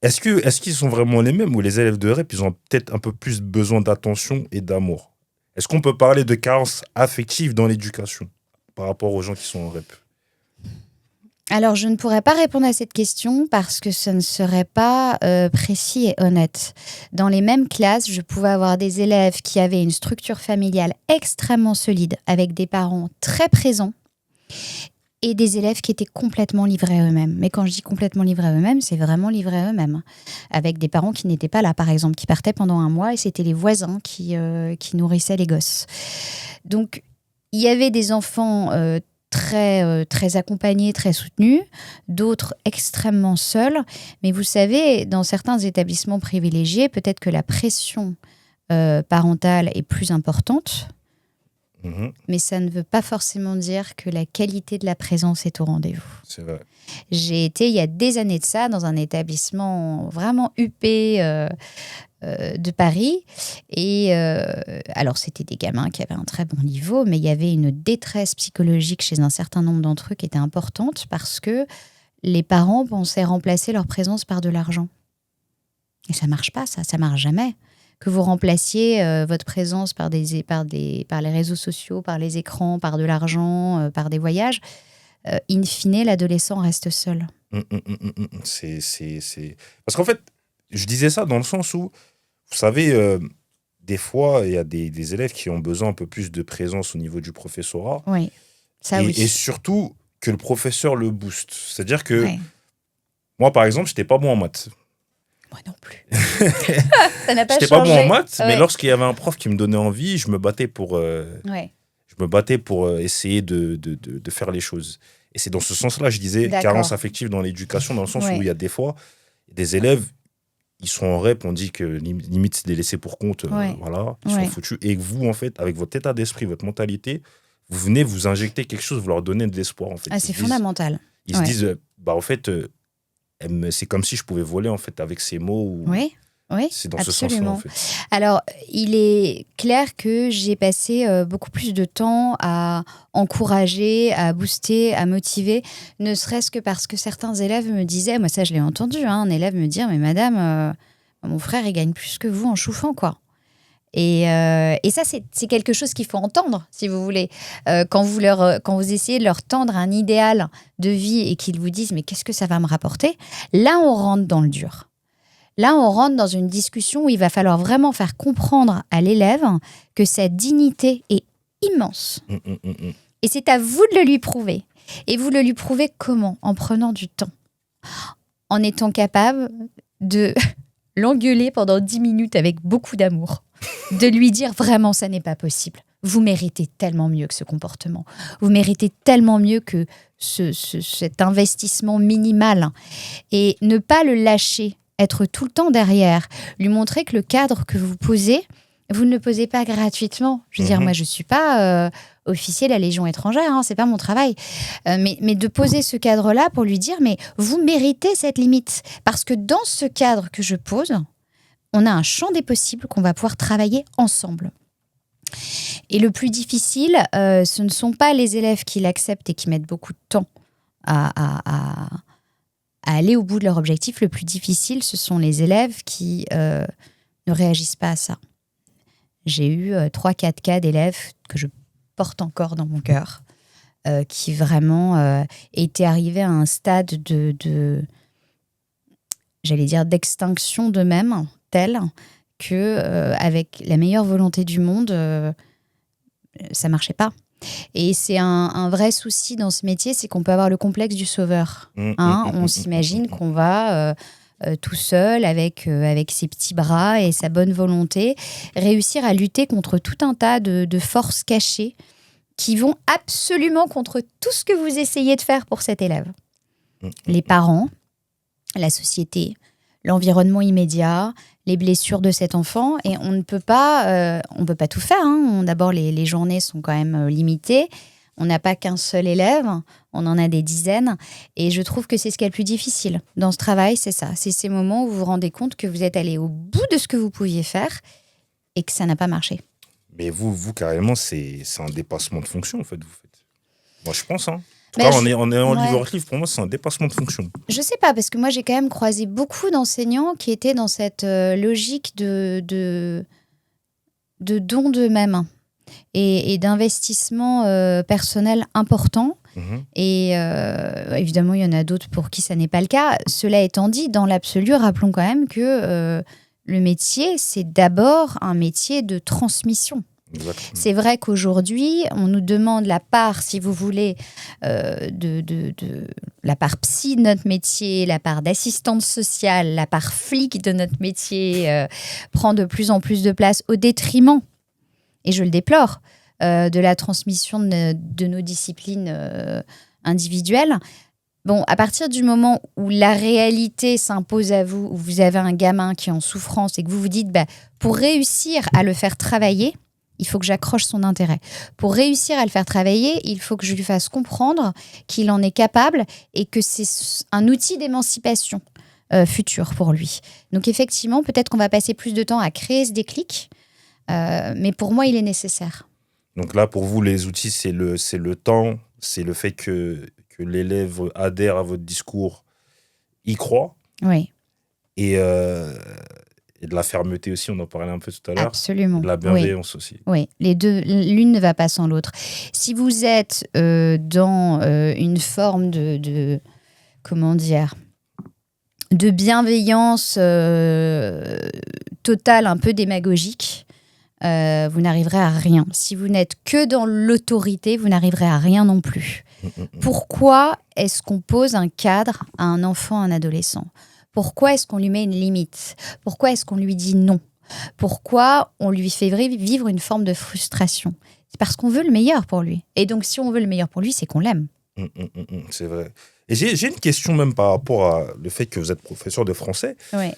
Est-ce qu'ils sont vraiment les mêmes ou les élèves de REP, ils ont peut-être un peu plus besoin d'attention et d'amour ? Est-ce qu'on peut parler de carence affective dans l'éducation par rapport aux gens qui sont en REP ? Alors, je ne pourrais pas répondre à cette question parce que ce ne serait pas précis et honnête. Dans les mêmes classes, je pouvais avoir des élèves qui avaient une structure familiale extrêmement solide, avec des parents très présents, et des élèves qui étaient complètement livrés à eux-mêmes. Mais quand je dis complètement livrés à eux-mêmes, c'est vraiment livrés à eux-mêmes. Avec des parents qui n'étaient pas là, par exemple, qui partaient pendant un mois et c'était les voisins qui nourrissaient les gosses. Donc, il y avait des enfants très accompagnés, très soutenus, d'autres extrêmement seuls. Mais vous savez, dans certains établissements privilégiés, peut-être que la pression parentale est plus importante. mais ça ne veut pas forcément dire que la qualité de la présence est au rendez-vous. C'est vrai. J'ai été, il y a des années de ça, dans un établissement vraiment huppé de Paris. Et alors, c'était des gamins qui avaient un très bon niveau, mais il y avait une détresse psychologique chez un certain nombre d'entre eux qui était importante parce que les parents pensaient remplacer leur présence par de l'argent. Et ça marche pas, ça marche jamais. Que vous remplaciez votre présence par les réseaux sociaux, par les écrans, par de l'argent, par des voyages, in fine, l'adolescent reste seul. C'est... Parce qu'en fait, je disais ça dans le sens où, vous savez, des fois, il y a des élèves qui ont besoin un peu plus de présence au niveau du professorat. Oui, ça oui. Et surtout, que le professeur le booste. C'est-à-dire que, moi, par exemple, je n'étais pas bon en maths. Moi non plus. Ça n'a pas J'étais changé. pas bon en maths, mais lorsqu'il y avait un prof qui me donnait envie, je me battais pour, essayer de faire les choses. Et c'est dans ce sens-là, je disais, carence affective dans l'éducation, dans le sens où il y a des fois, des élèves, ils sont en rep, on dit que limite c'est des laissés pour compte, voilà, ils sont foutus. Et que vous, en fait, avec votre état d'esprit, votre mentalité, vous venez vous injecter quelque chose, vous leur donnez de l'espoir. En fait. Ah, c'est fondamental. Ils se disent, en fait, c'est comme si je pouvais voler en fait avec ces mots. Oui, c'est dans absolument. ce sens-là en fait. Alors, il est clair que j'ai passé beaucoup plus de temps à encourager, à booster, à motiver, ne serait-ce que parce que certains élèves me disaient, moi ça je l'ai entendu, un élève me dire, mais madame, mon frère il gagne plus que vous en chauffant quoi. Et ça, c'est quelque chose qu'il faut entendre, si vous voulez. Quand vous essayez de leur tendre un idéal de vie et qu'ils vous disent « mais qu'est-ce que ça va me rapporter ?» Là, on rentre dans le dur. Là, on rentre dans une discussion où il va falloir vraiment faire comprendre à l'élève que sa dignité est immense. Et c'est à vous de le lui prouver. Et vous le lui prouvez comment ? En prenant du temps. En étant capable de l'engueuler pendant 10 minutes avec beaucoup d'amour. De lui dire vraiment ça n'est pas possible. Vous méritez tellement mieux que ce comportement. Vous méritez tellement mieux que cet investissement minimal. Et ne pas le lâcher, être tout le temps derrière, lui montrer que le cadre que vous posez, vous ne le posez pas gratuitement. Je veux dire, moi je ne suis pas officier de la Légion étrangère, c'est pas mon travail. Mais de poser ce cadre-là pour lui dire, mais vous méritez cette limite. Parce que dans ce cadre que je pose, on a un champ des possibles qu'on va pouvoir travailler ensemble. Et le plus difficile, ce ne sont pas les élèves qui l'acceptent et qui mettent beaucoup de temps à aller au bout de leur objectif. Le plus difficile, ce sont les élèves qui ne réagissent pas à ça. J'ai eu 3-4 cas d'élèves que je porte encore dans mon cœur, qui vraiment étaient arrivés à un stade j'allais dire, d'extinction d'eux-mêmes, tel que avec la meilleure volonté du monde, ça marchait pas. Et c'est un vrai souci dans ce métier, c'est qu'on peut avoir le complexe du sauveur. On s'imagine qu'on va tout seul, avec ses petits bras et sa bonne volonté, réussir à lutter contre tout un tas de forces cachées qui vont absolument contre tout ce que vous essayez de faire pour cet élève. Les parents, la société, l'environnement immédiat, les blessures de cet enfant, et on ne peut pas tout faire. D'abord, les journées sont quand même limitées. On n'a pas qu'un seul élève, on en a des dizaines. Et je trouve que c'est ce qui est le plus difficile dans ce travail, c'est ça. C'est ces moments où vous vous rendez compte que vous êtes allé au bout de ce que vous pouviez faire et que ça n'a pas marché. Mais vous carrément, c'est un dépassement de fonction, en fait. Vous faites. Moi, je pense, En tout cas, on est en livre, pour moi, c'est un dépassement de fonction. Je sais pas, parce que moi, j'ai quand même croisé beaucoup d'enseignants qui étaient dans cette logique de don d'eux-mêmes et d'investissement personnel important. Et évidemment, il y en a d'autres pour qui ça n'est pas le cas. Cela étant dit, dans l'absolu, rappelons quand même que le métier, c'est d'abord un métier de transmission. Exactement. C'est vrai qu'aujourd'hui, on nous demande la part, si vous voulez, de la part psy de notre métier, la part d'assistante sociale, la part flic de notre métier prend de plus en plus de place au détriment, et je le déplore, de la transmission de nos disciplines individuelles. Bon, à partir du moment où la réalité s'impose à vous, où vous avez un gamin qui est en souffrance et que vous vous dites, pour réussir à le faire travailler, Il faut que j'accroche son intérêt. Pour réussir à le faire travailler, il faut que je lui fasse comprendre qu'il en est capable et que c'est un outil d'émancipation future pour lui. Donc effectivement, peut-être qu'on va passer plus de temps à créer ce déclic, mais pour moi, il est nécessaire. Donc là, pour vous, les outils, c'est le temps, c'est le fait que l'élève adhère à votre discours, y croit, Oui, et de la fermeté aussi, on en parlait un peu tout à l'heure. absolument. Et de la bienveillance aussi. Oui, les deux, l'une ne va pas sans l'autre. Si vous êtes dans une forme comment dire, de bienveillance totale, un peu démagogique, vous n'arriverez à rien. Si vous n'êtes que dans l'autorité, vous n'arriverez à rien non plus. Pourquoi est-ce qu'on pose un cadre à un enfant, un adolescent ? Pourquoi est-ce qu'on lui met une limite ? Pourquoi est-ce qu'on lui dit non ? Pourquoi on lui fait vivre une forme de frustration ? C'est parce qu'on veut le meilleur pour lui. Et donc, si on veut le meilleur pour lui, c'est qu'on l'aime. C'est vrai. Et j'ai une question même par rapport à le fait que vous êtes professeur de français. Oui.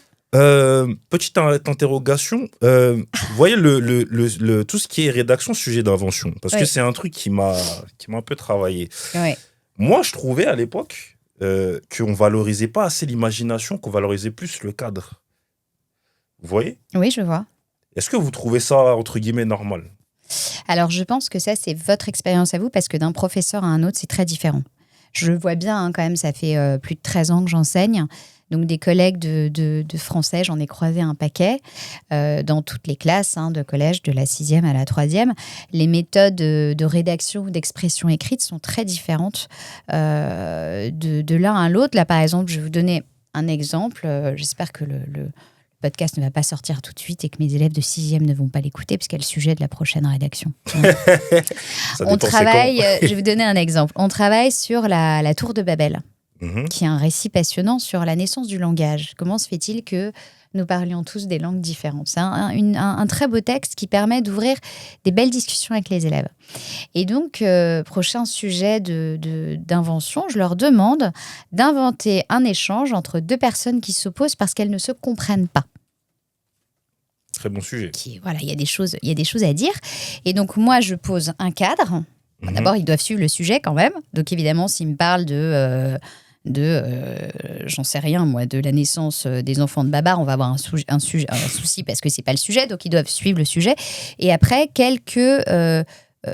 Petite interrogation. Vous voyez tout ce qui est rédaction, sujet d'invention, parce que c'est un truc qui m'a un peu travaillé. Oui. Moi, je trouvais à l'époque qu'on valorisait pas assez l'imagination, qu'on valorisait plus le cadre. Vous voyez ? Oui, je vois. Est-ce que vous trouvez ça, entre guillemets, normal ? Alors, je pense que ça, c'est votre expérience à vous, parce que d'un professeur à un autre, c'est très différent. Je le vois bien, quand même, ça fait plus de 13 ans que j'enseigne. Donc, des collègues de français, j'en ai croisé un paquet dans toutes les classes de collège, de la 6e à la 3e. Les méthodes de rédaction ou d'expression écrite sont très différentes de l'un à l'autre. Là, par exemple, je vais vous donner un exemple. J'espère que le podcast ne va pas sortir tout de suite et que mes élèves de 6e ne vont pas l'écouter, parce qu'il y a le sujet de la prochaine rédaction. On travaille, je vais vous donner un exemple. On travaille sur la tour de Babel, qui est un récit passionnant sur la naissance du langage. Comment se fait-il que nous parlions tous des langues différentes ? C'est un très beau texte qui permet d'ouvrir des belles discussions avec les élèves. Et donc, prochain sujet d'invention, je leur demande d'inventer un échange entre deux personnes qui s'opposent parce qu'elles ne se comprennent pas. Très bon sujet. Voilà, il y a des choses à dire. Et donc, moi, je pose un cadre. D'abord, ils doivent suivre le sujet quand même. Donc, évidemment, s'ils me parlent j'en sais rien, moi, de la naissance des enfants de Babar, on va avoir un souci parce que c'est pas le sujet. Donc, ils doivent suivre le sujet. Et après, quelques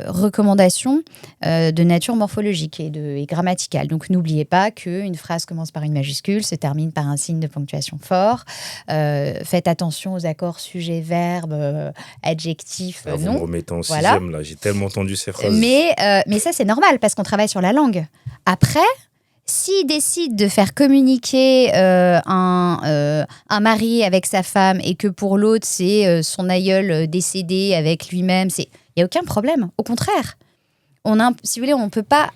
recommandations de nature morphologique et grammaticale. Donc, n'oubliez pas qu'une phrase commence par une majuscule, se termine par un signe de ponctuation fort. Faites attention aux accords sujet, verbe, adjectif, Vous nom. me remettez en 6e, là. J'ai tellement entendu ces phrases. Mais ça, c'est normal parce qu'on travaille sur la langue. Après, s'il décide de faire communiquer un mari avec sa femme et que pour l'autre, c'est son aïeul décédé avec lui-même, il n'y a aucun problème. Au contraire, si vous voulez, on ne peut pas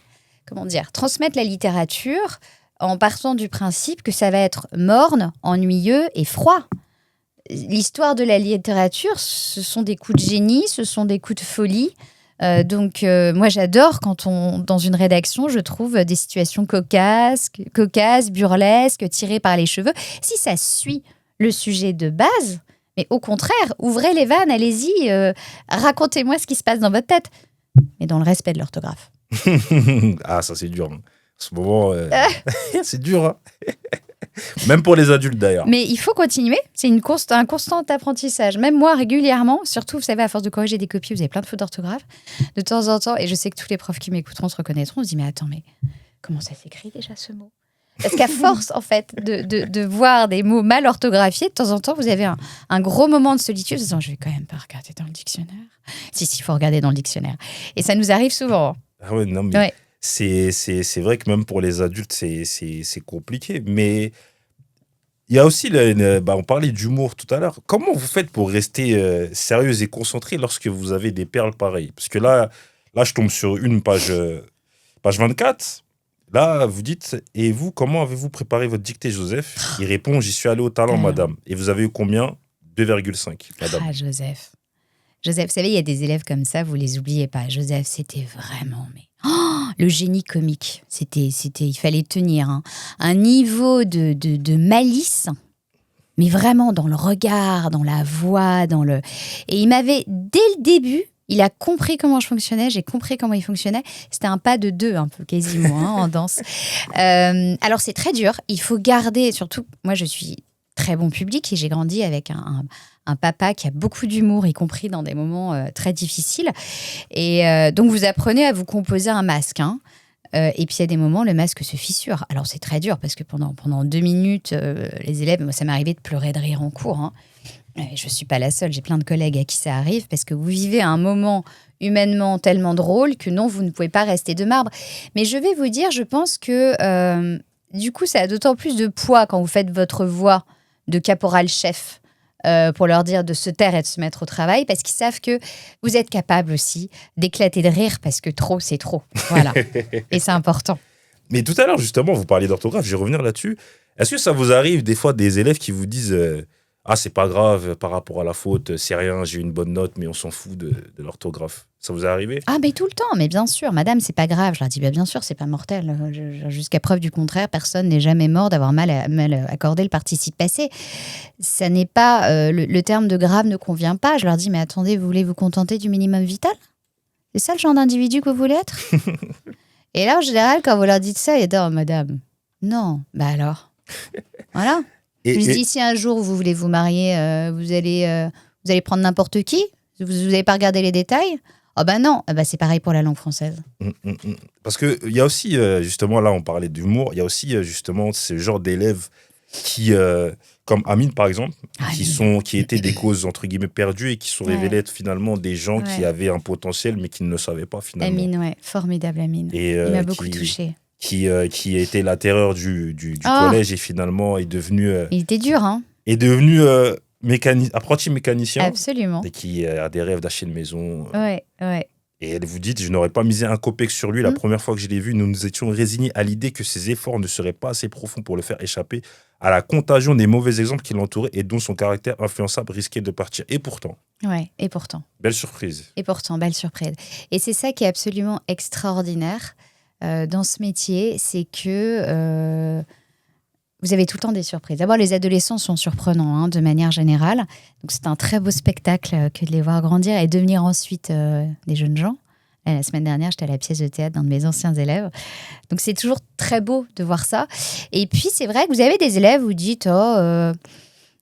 transmettre la littérature en partant du principe que ça va être morne, ennuyeux et froid. L'histoire de la littérature, ce sont des coups de génie, ce sont des coups de folie. Donc, moi, j'adore quand dans une rédaction, je trouve des situations cocasses, burlesques, tirées par les cheveux. Si ça suit le sujet de base, mais au contraire, ouvrez les vannes, allez-y, racontez-moi ce qui se passe dans votre tête, mais dans le respect de l'orthographe. Ah, ça, c'est dur. En ce moment, c'est dur. Hein. Même pour les adultes, d'ailleurs. Mais il faut continuer. C'est un constant apprentissage. Même moi, régulièrement, surtout, vous savez, à force de corriger des copies, vous avez plein de fautes d'orthographe. De temps en temps, et je sais que tous les profs qui m'écouteront se reconnaîtront, on se dit, mais attends, mais comment ça s'écrit déjà ce mot ? Parce qu'à force, en fait, de voir des mots mal orthographiés, de temps en temps, vous avez un gros moment de solitude. Disant, je vais quand même pas regarder dans le dictionnaire. Si, il faut regarder dans le dictionnaire. Et ça nous arrive souvent. Ah ouais, non, mais c'est vrai que même pour les adultes, c'est compliqué. Mais il y a aussi, on parlait d'humour tout à l'heure. Comment vous faites pour rester sérieuse et concentrée lorsque vous avez des perles pareilles ? Parce que là, je tombe sur une page 24. Là, vous dites, et vous, comment avez-vous préparé votre dictée, Joseph ? Il répond, j'y suis allé au talent, madame. Et vous avez eu combien ? 2,5, madame. Ah, Joseph, vous savez, il y a des élèves comme ça, vous les oubliez pas. Joseph, c'était vraiment... le génie comique, il fallait tenir un niveau de malice, mais vraiment dans le regard, dans la voix, et il m'avait, dès le début, Il a compris comment je fonctionnais, j'ai compris comment il fonctionnait. C'était un pas de deux, un peu quasiment, en danse. Alors, c'est très dur. Il faut garder, surtout, moi, je suis très bon public et j'ai grandi avec un papa qui a beaucoup d'humour, y compris dans des moments très difficiles. Et donc, vous apprenez à vous composer un masque, hein. Et puis, il y a des moments, le masque se fissure. Alors, c'est très dur parce que pendant 2 minutes, les élèves, moi, ça m'est arrivé de pleurer de rire en cours, hein. Je ne suis pas la seule, j'ai plein de collègues à qui ça arrive parce que vous vivez un moment humainement tellement drôle que non, vous ne pouvez pas rester de marbre. Mais je vais vous dire, je pense que du coup, ça a d'autant plus de poids quand vous faites votre voix de caporal-chef pour leur dire de se taire et de se mettre au travail parce qu'ils savent que vous êtes capable aussi d'éclater de rire parce que trop, c'est trop. Voilà. Et c'est important. Mais tout à l'heure, justement, vous parliez d'orthographe, je vais revenir là-dessus. Est-ce que ça vous arrive des fois des élèves qui vous disent ah, c'est pas grave par rapport à la faute, c'est rien, j'ai une bonne note, mais on s'en fout de l'orthographe. Ça vous est arrivé? Ah, mais tout le temps, mais bien sûr, madame, c'est pas grave. Je leur dis, bien sûr, c'est pas mortel. Jusqu'à preuve du contraire, personne n'est jamais mort d'avoir mal accordé le participe passé. Ça n'est pas, le terme de grave ne convient pas. Je leur dis, mais attendez, vous voulez vous contenter du minimum vital? C'est ça le genre d'individu que vous voulez être? Et là, en général, quand vous leur dites ça, ils disent, oh, madame, non, bah alors. Voilà. Je dis, si un jour vous voulez vous marier, vous allez prendre n'importe qui? Vous n'avez pas regardé les détails? Oh ben non, c'est pareil pour la langue française. Parce qu'il y a aussi, justement, là on parlait d'humour, il y a aussi justement ce genre d'élèves qui, comme Amine par exemple, qui étaient des causes entre guillemets perdues et qui sont révélés être finalement des gens qui avaient un potentiel mais qui ne le savaient pas finalement. Amine, ouais, formidable Amine. Et, il m'a beaucoup touché. Qui était la terreur du collège et finalement est devenu... il était dur, hein. Est devenu apprenti mécanicien. Absolument. Et qui a des rêves d'acheter une maison. Ouais. Et elle vous dit, je n'aurais pas misé un copec sur lui. La première fois que je l'ai vu, nous nous étions résignés à l'idée que ses efforts ne seraient pas assez profonds pour le faire échapper à la contagion des mauvais exemples qui l'entouraient et dont son caractère influençable risquait de partir. Et pourtant. Ouais, et pourtant. Belle surprise. Et pourtant, belle surprise. Et c'est ça qui est absolument extraordinaire dans ce métier, c'est que vous avez tout le temps des surprises. D'abord, les adolescents sont surprenants, hein, de manière générale. Donc, c'est un très beau spectacle que de les voir grandir et devenir ensuite des jeunes gens. La semaine dernière, j'étais à la pièce de théâtre d'un de mes anciens élèves. Donc, c'est toujours très beau de voir ça. Et puis, c'est vrai que vous avez des élèves où vous dites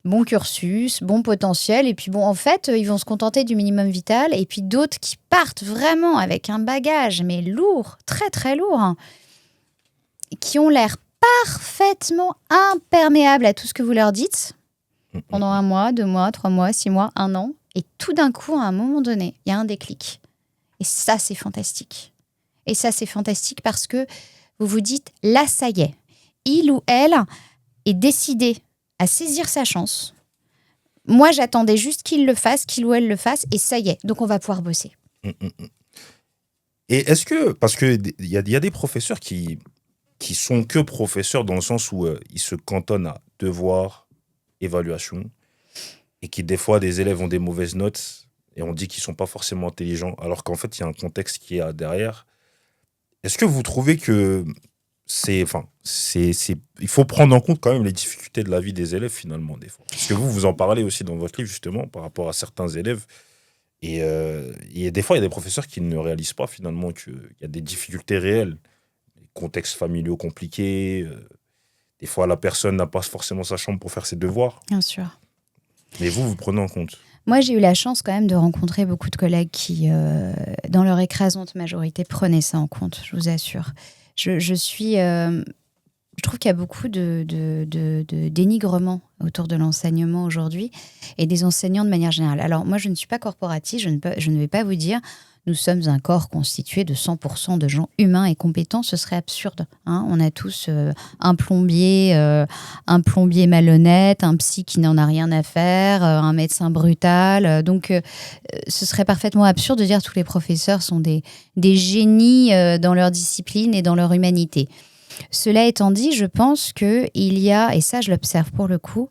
bon cursus, bon potentiel. Et puis, bon, en fait, ils vont se contenter du minimum vital. Et puis, d'autres qui partent vraiment avec un bagage, mais lourd, très, très lourd, hein, qui ont l'air parfaitement imperméable à tout ce que vous leur dites pendant 1 mois, 2 mois, 3 mois, 6 mois, 1 an. Et tout d'un coup, à un moment donné, il y a un déclic. Et ça, c'est fantastique. Et ça, c'est fantastique parce que vous vous dites, là, ça y est. Il ou elle est décidé à saisir sa chance. Moi, j'attendais juste qu'il le fasse, qu'il ou elle le fasse, et ça y est. Donc, on va pouvoir bosser. Et est-ce que, parce qu'il y a des professeurs qui sont que professeurs dans le sens où ils se cantonnent à devoir, évaluation, et qui des fois des élèves ont des mauvaises notes et on dit qu'ils sont pas forcément intelligents alors qu'en fait il y a un contexte qui est derrière. Est-ce que vous trouvez que il faut prendre en compte quand même les difficultés de la vie des élèves finalement des fois, parce que vous en parlez aussi dans votre livre justement par rapport à certains élèves et des fois il y a des professeurs qui ne réalisent pas finalement qu'il y a des difficultés réelles. Contextes familiaux compliqués. Des fois, la personne n'a pas forcément sa chambre pour faire ses devoirs. Bien sûr. Mais vous prenez en compte. Moi, j'ai eu la chance quand même de rencontrer beaucoup de collègues qui, dans leur écrasante majorité, prenaient ça en compte, je vous assure. Je trouve qu'il y a beaucoup de dénigrement autour de l'enseignement aujourd'hui et des enseignants de manière générale. Alors, moi, je ne suis pas corporatiste, je ne vais pas vous dire nous sommes un corps constitué de 100% de gens humains et compétents, ce serait absurde. Hein, on a tous un plombier malhonnête, un psy qui n'en a rien à faire, un médecin brutal. Donc, ce serait parfaitement absurde de dire que tous les professeurs sont des génies dans leur discipline et dans leur humanité. Cela étant dit, je pense qu'il y a, et ça je l'observe pour le coup,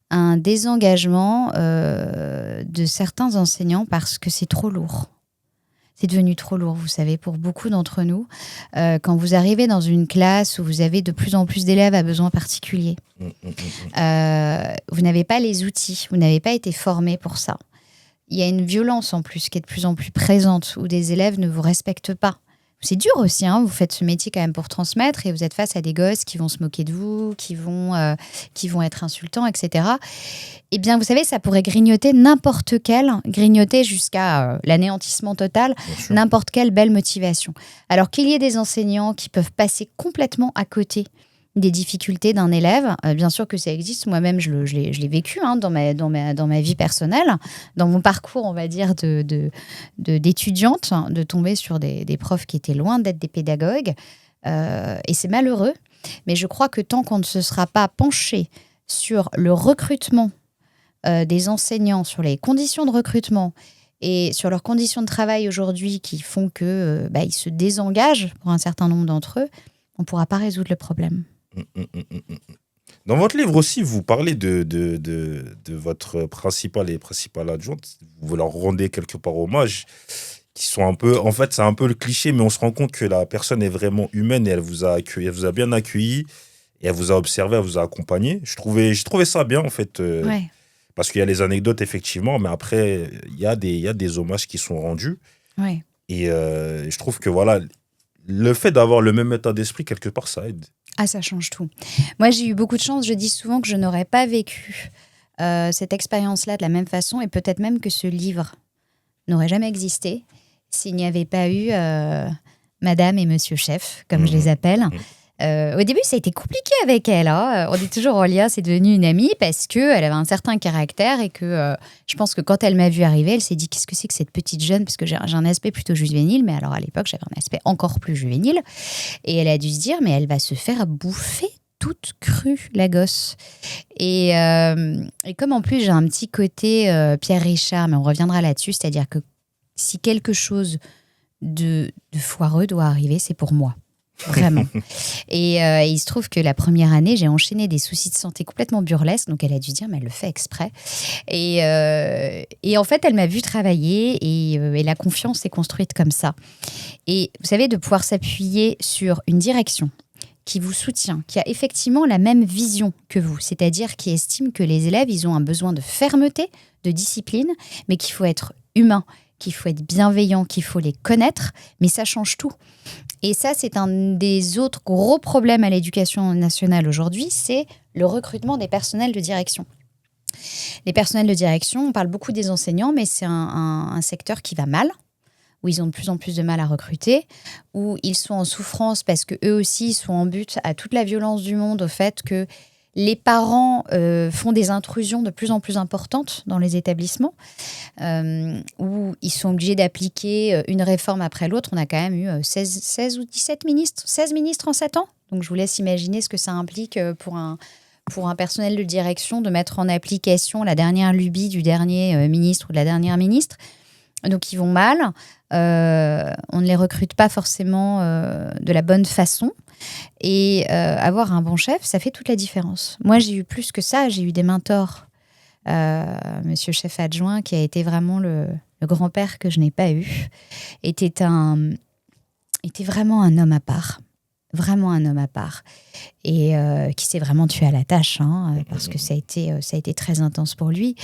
un désengagement de certains enseignants parce que c'est trop lourd. C'est devenu trop lourd, vous savez, pour beaucoup d'entre nous. Quand vous arrivez dans une classe où vous avez de plus en plus d'élèves à besoins particuliers, vous n'avez pas les outils, vous n'avez pas été formé pour ça. il y a une violence en plus qui est de plus en plus présente, où des élèves ne vous respectent pas. C'est dur aussi, hein, vous faites ce métier quand même pour transmettre et vous êtes face à des gosses qui vont se moquer de vous, qui vont être insultants, etc. Eh bien, vous savez, ça pourrait grignoter jusqu'à l'anéantissement total, n'importe quelle belle motivation. Alors qu'il y ait des enseignants qui peuvent passer complètement à côté des difficultés d'un élève, bien sûr que ça existe, moi-même je l'ai vécu dans ma vie personnelle, dans mon parcours, on va dire, d'étudiante, de tomber sur des profs qui étaient loin d'être des pédagogues, et c'est malheureux, mais je crois que tant qu'on ne se sera pas penché sur le recrutement des enseignants, sur les conditions de recrutement et sur leurs conditions de travail aujourd'hui qui font que ils se désengagent pour un certain nombre d'entre eux, on ne pourra pas résoudre le problème. Dans votre livre aussi, vous parlez de votre principale et principale adjointe. Vous leur rendez quelque part hommage, qui sont un peu... En fait, c'est un peu le cliché, mais on se rend compte que la personne est vraiment humaine et elle vous a accueilli, elle vous a bien accueilli et elle vous a observé, elle vous a accompagné. J'ai trouvé ça bien, en fait, Ouais. parce qu'il y a les anecdotes, effectivement, mais après, il y a des hommages qui sont rendus. Ouais. Et je trouve que, voilà, le fait d'avoir le même état d'esprit, quelque part, ça aide. Ah, ça change tout. Moi, j'ai eu beaucoup de chance. Je dis souvent que je n'aurais pas vécu cette expérience-là de la même façon et peut-être même que ce livre n'aurait jamais existé s'il n'y avait pas eu Madame et Monsieur Chef, comme je les appelle. Au début, ça a été compliqué avec elle. Hein. On est toujours en lien, c'est devenu une amie parce qu'elle avait un certain caractère et que je pense que quand elle m'a vue arriver, elle s'est dit qu'est-ce que c'est que cette petite jeune, parce que j'ai un aspect plutôt juvénile, mais alors à l'époque, j'avais un aspect encore plus juvénile. Et elle a dû se dire, mais elle va se faire bouffer toute crue, la gosse. Et comme en plus, j'ai un petit côté Pierre Richard, mais on reviendra là-dessus, c'est-à-dire que si quelque chose de foireux doit arriver, c'est pour moi. Vraiment. Et il se trouve que la première année, j'ai enchaîné des soucis de santé complètement burlesques. Donc, elle a dû dire, mais elle le fait exprès. Et en fait, elle m'a vu travailler et la confiance s'est construite comme ça. Et vous savez, de pouvoir s'appuyer sur une direction qui vous soutient, qui a effectivement la même vision que vous, c'est-à-dire qui estime que les élèves, ils ont un besoin de fermeté, de discipline, mais qu'il faut être humain, qu'il faut être bienveillant, qu'il faut les connaître, mais ça change tout. Et ça, c'est un des autres gros problèmes à l'éducation nationale aujourd'hui, c'est le recrutement des personnels de direction. Les personnels de direction, on parle beaucoup des enseignants, mais c'est un secteur qui va mal, où ils ont de plus en plus de mal à recruter, où ils sont en souffrance parce qu'eux aussi sont en butte à toute la violence du monde, au fait que les parents font des intrusions de plus en plus importantes dans les établissements, où ils sont obligés d'appliquer une réforme après l'autre. On a quand même eu 16 ou 17 ministres, 16 ministres en 7 ans. Donc je vous laisse imaginer ce que ça implique pour un personnel de direction de mettre en application la dernière lubie du dernier ministre ou de la dernière ministre. Donc ils vont mal, on ne les recrute pas forcément de la bonne façon. Et avoir un bon chef, ça fait toute la différence. Moi, j'ai eu plus que ça. J'ai eu des mentors. Monsieur chef adjoint, qui a été vraiment le grand-père que je n'ai pas eu, était vraiment un homme à part. Vraiment un homme à part. Et qui s'est vraiment tué à la tâche, parce que ça a été très intense pour lui.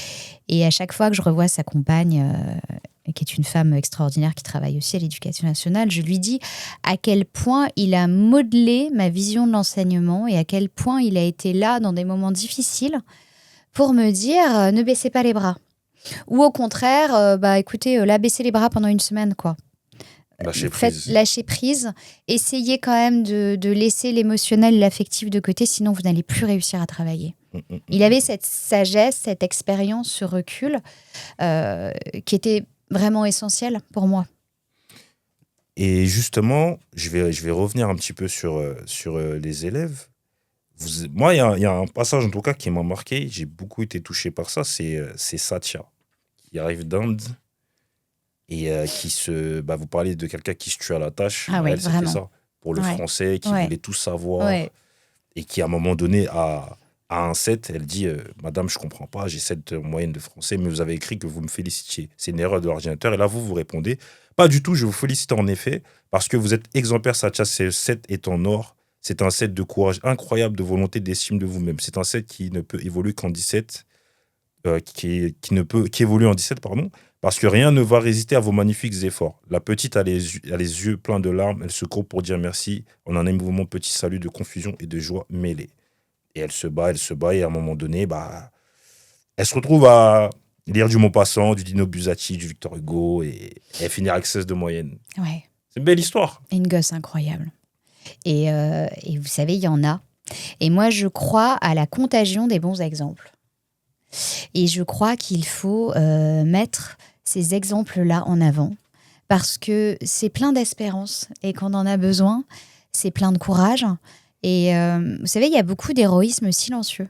Et à chaque fois que je revois sa compagne, qui est une femme extraordinaire qui travaille aussi à l'Éducation nationale, je lui dis à quel point il a modelé ma vision de l'enseignement et à quel point il a été là dans des moments difficiles pour me dire ne baissez pas les bras. Ou au contraire, écoutez, là, baissez les bras pendant une semaine, quoi. Lâcher prise. Essayez quand même de laisser l'émotionnel, l'affectif de côté, sinon vous n'allez plus réussir à travailler. Il avait cette sagesse, cette expérience, ce recul qui était vraiment essentiel pour moi. Et justement, je vais revenir un petit peu sur les élèves. Moi, il y a un passage en tout cas qui m'a marqué. J'ai beaucoup été touché par ça. C'est Satya, qui arrive d'Inde et vous parlez de quelqu'un qui se tue à la tâche. Ah ouais, elle, c'était ça. Pour le français, qui voulait tout savoir. Et qui, à un moment donné, à un 7, elle dit Madame, je comprends pas, j'ai 7 moyenne de français, mais vous avez écrit que vous me félicitiez. C'est une erreur de l'ordinateur. Et là, vous répondez pas du tout, je vous félicite en effet, parce que vous êtes exemplaire, Satya. Ce 7 est en or. C'est un 7 de courage incroyable, de volonté, d'estime de vous-même. C'est un 7 qui ne peut évoluer qu'en 17, qui évolue en 17, pardon, Parce que rien ne va résister à vos magnifiques efforts. La petite a les yeux pleins de larmes. Elle se court pour dire merci. En un émouvant petit salut de confusion et de joie mêlée. Et elle se bat. Et à un moment donné, elle se retrouve à lire du Maupassant, du Dino Buzzati, du Victor Hugo. Et elle finit avec 16 de moyenne. Ouais. C'est une belle histoire. Une gosse incroyable. Et vous savez, il y en a. Et moi, je crois à la contagion des bons exemples. Et je crois qu'il faut mettre ces exemples-là en avant parce que c'est plein d'espérance et quand on en a besoin, c'est plein de courage. Et vous savez, il y a beaucoup d'héroïsme silencieux.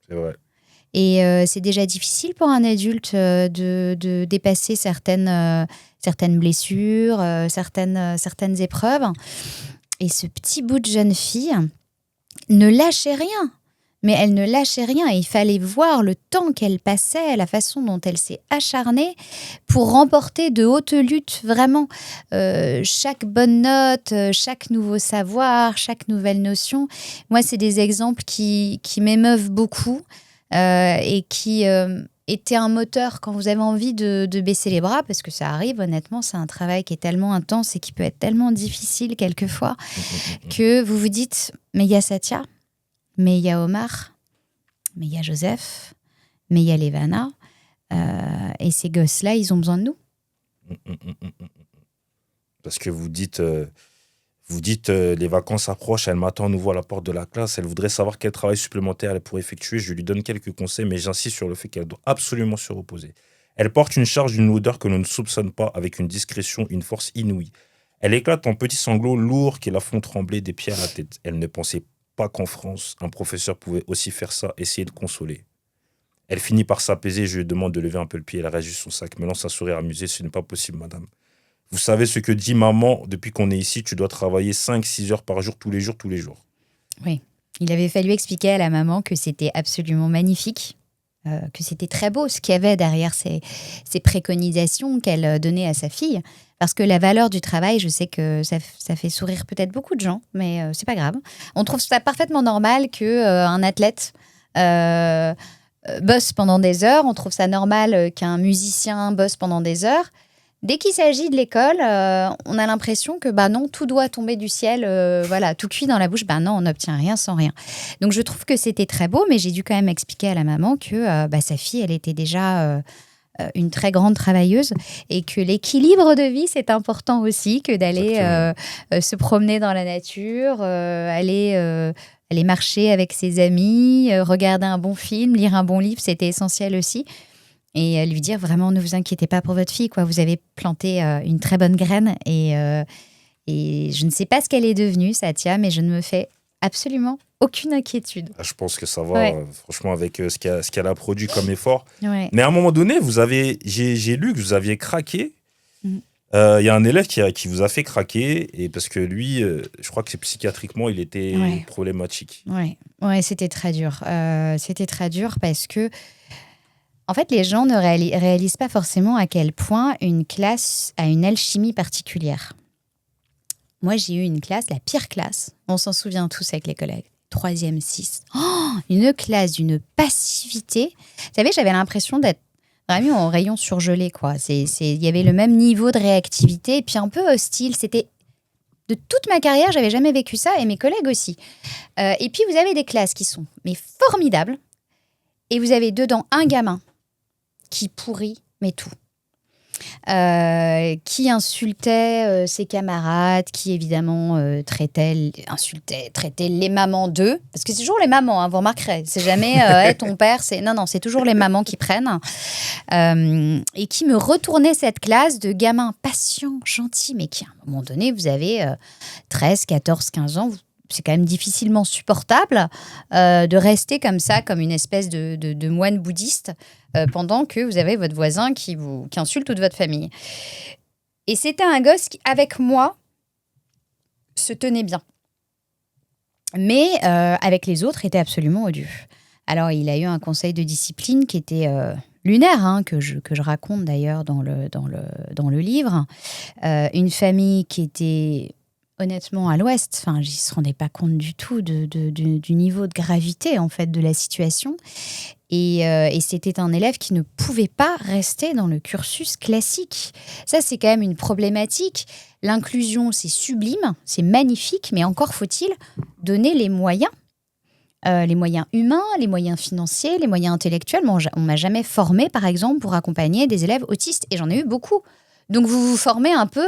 C'est vrai. Et c'est déjà difficile pour un adulte de dépasser certaines blessures, certaines épreuves. Et ce petit bout de jeune fille ne lâchait rien. Mais elle ne lâchait rien et il fallait voir le temps qu'elle passait, la façon dont elle s'est acharnée pour remporter de hautes luttes, vraiment. Chaque bonne note, chaque nouveau savoir, chaque nouvelle notion. Moi, c'est des exemples qui m'émeuvent beaucoup et qui étaient un moteur quand vous avez envie de baisser les bras, parce que ça arrive, honnêtement, c'est un travail qui est tellement intense et qui peut être tellement difficile quelquefois que vous vous dites, mais il y a Satya. Mais il y a Omar, mais il y a Joseph, mais il y a Levana. Et ces gosses-là, ils ont besoin de nous. Parce que vous dites, les vacances approchent, elle m'attend à nouveau à la porte de la classe, elle voudrait savoir quel travail supplémentaire elle pourrait effectuer. Je lui donne quelques conseils, mais j'insiste sur le fait qu'elle doit absolument se reposer. Elle porte une charge d'une odeur que l'on ne soupçonne pas, avec une discrétion, une force inouïe. Elle éclate en petits sanglots lourds qui la font trembler des pieds à la tête. Elle ne pensait pas qu'en France, un professeur pouvait aussi faire ça, essayer de consoler. Elle finit par s'apaiser, je lui demande de lever un peu le pied, elle reste juste son sac, me lance un sourire amusé, ce n'est pas possible, madame. Vous savez ce que dit maman, depuis qu'on est ici, tu dois travailler 5-6 heures par jour, tous les jours. Oui, il avait fallu expliquer à la maman que c'était absolument magnifique, que c'était très beau ce qu'il y avait derrière ces préconisations qu'elle donnait à sa fille. Parce que la valeur du travail, je sais que ça fait sourire peut-être beaucoup de gens, mais c'est pas grave. On trouve ça parfaitement normal qu'un athlète bosse pendant des heures. On trouve ça normal qu'un musicien bosse pendant des heures. Dès qu'il s'agit de l'école, on a l'impression que non, tout doit tomber du ciel, tout cuit dans la bouche. Non, on n'obtient rien sans rien. Donc je trouve que c'était très beau, mais j'ai dû quand même expliquer à la maman que sa fille, elle était déjà une très grande travailleuse et que l'équilibre de vie, c'est important aussi, que d'aller se promener dans la nature, aller marcher avec ses amis, regarder un bon film, lire un bon livre, c'était essentiel aussi. Et lui dire vraiment, ne vous inquiétez pas pour votre fille, quoi. Vous avez planté une très bonne graine et je ne sais pas ce qu'elle est devenue, Satya, mais je ne me fais absolument aucune inquiétude. Je pense que ça va, franchement, avec ce qu'elle a produit comme effort. Ouais. Mais à un moment donné, j'ai lu que vous aviez craqué. Il y a un élève qui vous a fait craquer, et parce que lui, je crois que psychiatriquement, il était problématique. Ouais, c'était très dur. C'était très dur parce que, en fait, les gens ne réalisent pas forcément à quel point une classe a une alchimie particulière. Moi, j'ai eu une classe, la pire classe. On s'en souvient tous avec les collègues. 3e, 6. Une classe d'une passivité. Vous savez, j'avais l'impression d'être vraiment en rayon surgelé, quoi. Il y avait le même niveau de réactivité et puis un peu hostile. C'était de toute ma carrière, j'avais jamais vécu ça et mes collègues aussi. Et puis, vous avez des classes qui sont formidables et vous avez dedans un gamin qui pourrit, mais tout. Qui insultait ses camarades, qui évidemment traitait les mamans d'eux, parce que c'est toujours les mamans, vous remarquerez, c'est jamais ton père, non, c'est toujours les mamans qui prennent, et qui me retournait cette classe de gamins patients, gentils, mais qui à un moment donné, vous avez 13, 14, 15 ans, c'est quand même difficilement supportable de rester comme ça, comme une espèce de moine bouddhiste, pendant que vous avez votre voisin qui insulte toute votre famille. Et c'était un gosse qui, avec moi, se tenait bien. Mais avec les autres, était absolument odieux. Alors, il a eu un conseil de discipline qui était lunaire, que je raconte d'ailleurs dans le livre. Une famille qui était honnêtement à l'Ouest. Enfin, ils ne se rendaient pas compte du tout du niveau de gravité en fait de la situation. Et c'était un élève qui ne pouvait pas rester dans le cursus classique. Ça, c'est quand même une problématique. L'inclusion, c'est sublime, c'est magnifique, mais encore faut-il donner les moyens humains, les moyens financiers, les moyens intellectuels. Moi, on m'a jamais formé, par exemple, pour accompagner des élèves autistes, et j'en ai eu beaucoup. Donc, vous vous formez un peu,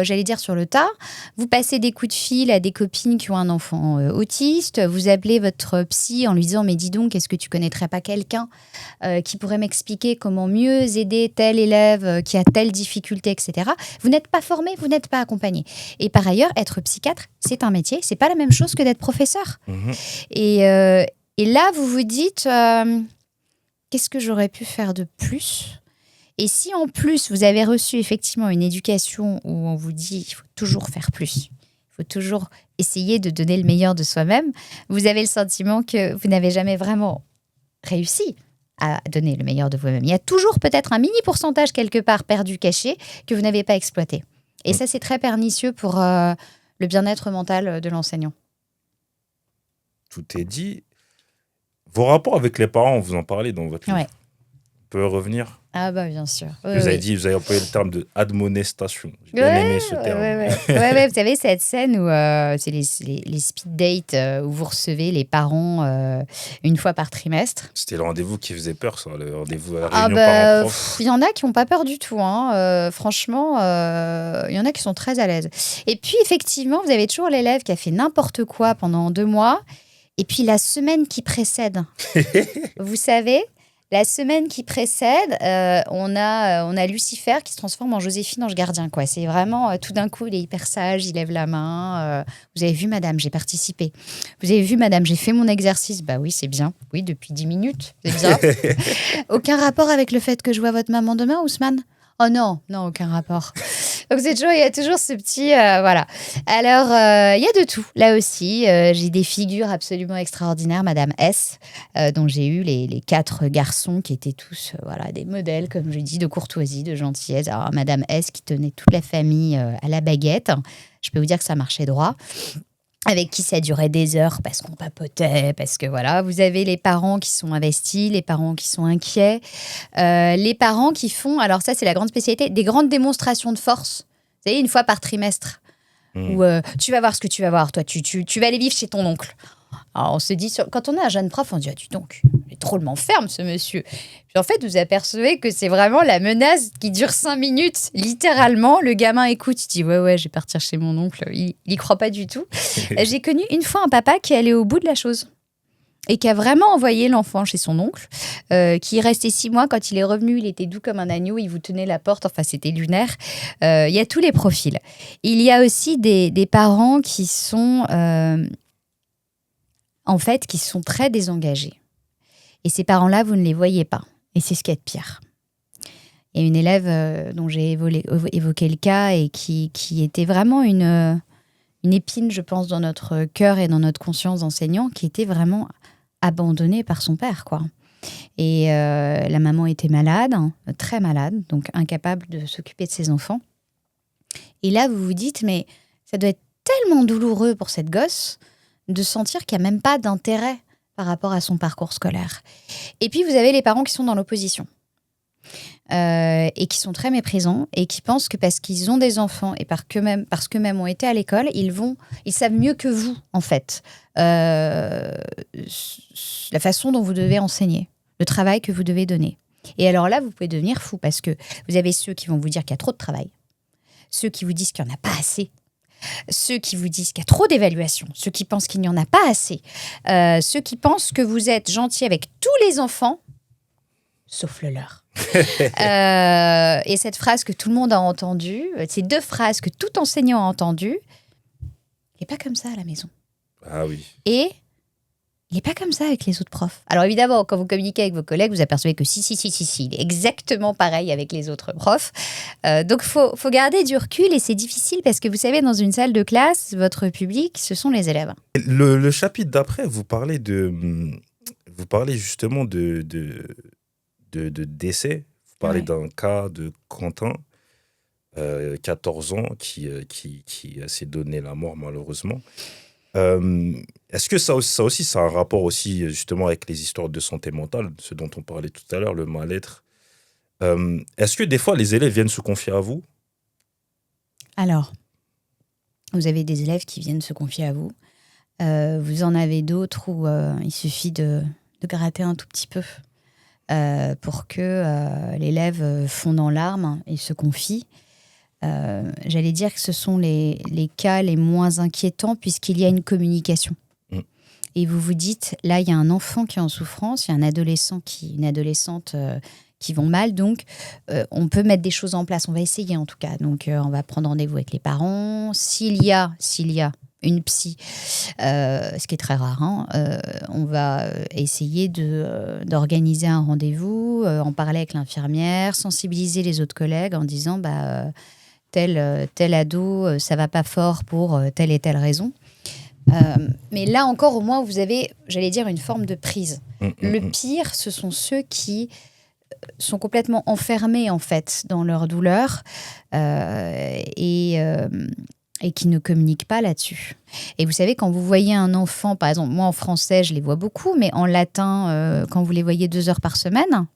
j'allais dire, sur le tas. Vous passez des coups de fil à des copines qui ont un enfant autiste. Vous appelez votre psy en lui disant « Mais dis donc, est-ce que tu connaîtrais pas quelqu'un qui pourrait m'expliquer comment mieux aider tel élève qui a telle difficulté, etc. » Vous n'êtes pas formé, vous n'êtes pas accompagné. Et par ailleurs, être psychiatre, c'est un métier. C'est pas la même chose que d'être professeur. Et là, vous vous dites qu'est-ce que j'aurais pu faire de plus ? Et si en plus, vous avez reçu effectivement une éducation où on vous dit il faut toujours faire plus, il faut toujours essayer de donner le meilleur de soi-même, vous avez le sentiment que vous n'avez jamais vraiment réussi à donner le meilleur de vous-même. Il y a toujours peut-être un mini pourcentage quelque part perdu, caché, que vous n'avez pas exploité. Et ça, c'est très pernicieux pour le bien-être mental de l'enseignant. Tout est dit. Vos rapports avec les parents, vous en parlez dans votre livre. Ouais. On peut revenir. Ah bah bien sûr. Vous avez dit, vous avez employé le terme de admonestation. J'ai bien aimé ce terme. Ouais, vous savez, cette scène où c'est les speed dates où vous recevez les parents une fois par trimestre. C'était le rendez-vous qui faisait peur, ça, le rendez-vous à la Ah réunion bah, parents-prof. il y en a qui n'ont pas peur du tout. Franchement, il y en a qui sont très à l'aise. Et puis, effectivement, vous avez toujours l'élève qui a fait n'importe quoi pendant 2 mois. Et puis, la semaine qui précède, vous savez, la semaine qui précède, on a Lucifer qui se transforme en Joséphine Ange Gardien, quoi. C'est vraiment, tout d'un coup, il est hyper sage, il lève la main. Vous avez vu, madame, j'ai participé. Vous avez vu, madame, j'ai fait mon exercice. Bah oui, c'est bien. Oui, depuis 10 minutes, c'est bien. Aucun rapport avec le fait que je vois votre maman demain, Ousmane ? Oh non, aucun rapport. Donc il y a toujours ce petit... voilà. Alors, il y a de tout. Là aussi, j'ai des figures absolument extraordinaires. Madame S, dont j'ai eu les 4 garçons qui étaient tous des modèles, comme je dis, de courtoisie, de gentillesse. Alors, Madame S qui tenait toute la famille à la baguette. Je peux vous dire que ça marchait droit. Avec qui ça durait des heures parce qu'on papotait, parce que voilà, vous avez les parents qui sont investis, les parents qui sont inquiets, les parents qui font, alors ça c'est la grande spécialité, des grandes démonstrations de force, vous savez, une fois par trimestre, où tu vas voir ce que tu vas voir, toi, tu vas aller vivre chez ton oncle. Alors on se dit, quand on est un jeune prof, on se dit, ah dis donc, il est drôlement ferme ce monsieur. Puis en fait, vous apercevez que c'est vraiment la menace qui dure 5 minutes, littéralement. Le gamin écoute, il dit, ouais, je vais partir chez mon oncle. Il y croit pas du tout. J'ai connu une fois un papa qui allait au bout de la chose et qui a vraiment envoyé l'enfant chez son oncle, qui est resté 6 mois. Quand il est revenu, il était doux comme un agneau, il vous tenait la porte, enfin c'était lunaire. Il y a tous les profils. Il y a aussi des parents qui sont... en fait, qui sont très désengagés. Et ces parents-là, vous ne les voyez pas. Et c'est ce qu'il y a de pire. Il y a une élève dont j'ai évoqué le cas et qui était vraiment une épine, je pense, dans notre cœur et dans notre conscience d'enseignant, qui était vraiment abandonnée par son père, quoi. Et la maman était malade, très malade, donc incapable de s'occuper de ses enfants. Et là, vous vous dites, mais ça doit être tellement douloureux pour cette gosse de sentir qu'il n'y a même pas d'intérêt par rapport à son parcours scolaire. Et puis, vous avez les parents qui sont dans l'opposition et qui sont très méprisants et qui pensent que parce qu'ils ont des enfants et parce qu'eux-mêmes ont été à l'école, ils savent mieux que vous, en fait, la façon dont vous devez enseigner, le travail que vous devez donner. Et alors là, vous pouvez devenir fou parce que vous avez ceux qui vont vous dire qu'il y a trop de travail, ceux qui vous disent qu'il n'y en a pas assez, ceux qui vous disent qu'il y a trop d'évaluations, ceux qui pensent qu'il n'y en a pas assez, ceux qui pensent que vous êtes gentil avec tous les enfants, sauf le leur. Et cette phrase que tout le monde a entendue, ces 2 phrases que tout enseignant a entendues, il n'est pas comme ça à la maison. Ah oui. Et il n'est pas comme ça avec les autres profs. Alors évidemment, quand vous communiquez avec vos collègues, vous apercevez que si, il est exactement pareil avec les autres profs. Donc faut garder du recul et c'est difficile parce que vous savez, dans une salle de classe, votre public, ce sont les élèves. Le chapitre d'après, vous parlez justement de décès. Vous parlez d'un cas de Quentin. 14 ans, qui s'est donné la mort malheureusement. Est-ce que ça aussi, ça a un rapport aussi justement avec les histoires de santé mentale, ce dont on parlait tout à l'heure, le mal-être? Est-ce que des fois les élèves viennent se confier à vous? Alors, vous avez des élèves qui viennent se confier à vous. Vous en avez d'autres où il suffit de gratter un tout petit peu pour que l'élève fonde en larmes et se confie. J'allais dire que ce sont les cas les moins inquiétants puisqu'il y a une communication. Mm. Et vous vous dites, là, il y a un enfant qui est en souffrance, il y a un adolescent une adolescente qui vont mal, donc on peut mettre des choses en place. On va essayer en tout cas. Donc, on va prendre rendez-vous avec les parents. S'il y a une psy, ce qui est très rare, hein, on va essayer d'organiser un rendez-vous, en parler avec l'infirmière, sensibiliser les autres collègues en disant tel ado, ça va pas fort pour telle et telle raison. Mais là encore, au moins, vous avez, j'allais dire, une forme de prise. Le pire, ce sont ceux qui sont complètement enfermés, en fait, dans leur douleur et qui ne communiquent pas là-dessus. Et vous savez, quand vous voyez un enfant, par exemple, moi en français, je les vois beaucoup, mais en latin, quand vous les voyez 2 heures par semaine,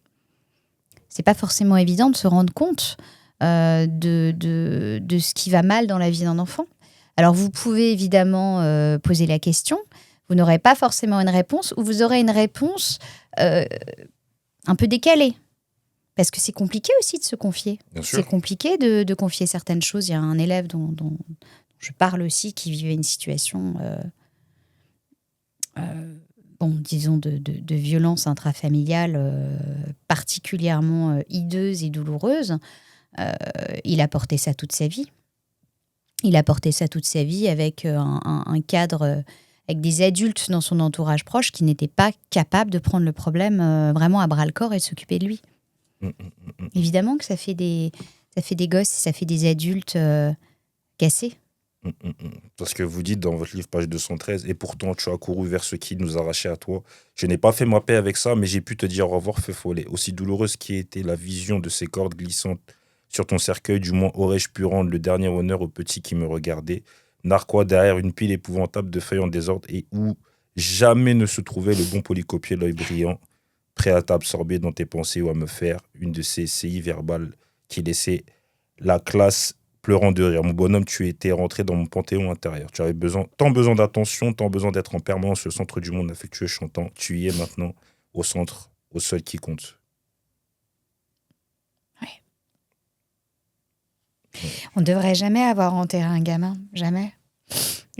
c'est pas forcément évident de se rendre compte de ce qui va mal dans la vie d'un enfant. Alors, vous pouvez évidemment poser la question. Vous n'aurez pas forcément une réponse, ou vous aurez une réponse un peu décalée. Parce que c'est compliqué aussi de se confier. Bien sûr. C'est compliqué de confier certaines choses. Il y a un élève dont je parle aussi qui vivait une situation, disons, de violence intrafamiliale particulièrement hideuse et douloureuse. Il a porté ça toute sa vie. Il a porté ça toute sa vie avec un cadre, avec des adultes dans son entourage proche qui n'étaient pas capables de prendre le problème vraiment à bras-le-corps et de s'occuper de lui. Évidemment que ça fait des gosses, ça fait des adultes cassés. Parce que vous dites dans votre livre, page 213, et pourtant tu as couru vers ce qui nous arrachait à toi. Je n'ai pas fait ma paix avec ça, mais j'ai pu te dire au revoir, feu follet. Aussi douloureuse qui était la vision de ces cordes glissantes sur ton cercueil, du moins aurais-je pu rendre le dernier honneur au petit qui me regardait, narquois derrière une pile épouvantable de feuilles en désordre et où jamais ne se trouvait le bon polycopier, l'œil brillant, prêt à t'absorber dans tes pensées ou à me faire une de ces séries verbales qui laissaient la classe pleurant de rire. Mon bonhomme, tu étais rentré dans mon panthéon intérieur. Tu avais tant besoin d'attention, tant besoin d'être en permanence au centre du monde affectueux chantant. Tu y es maintenant, au centre, au seul qui compte. Ouais. On ne devrait jamais avoir enterré un gamin, jamais.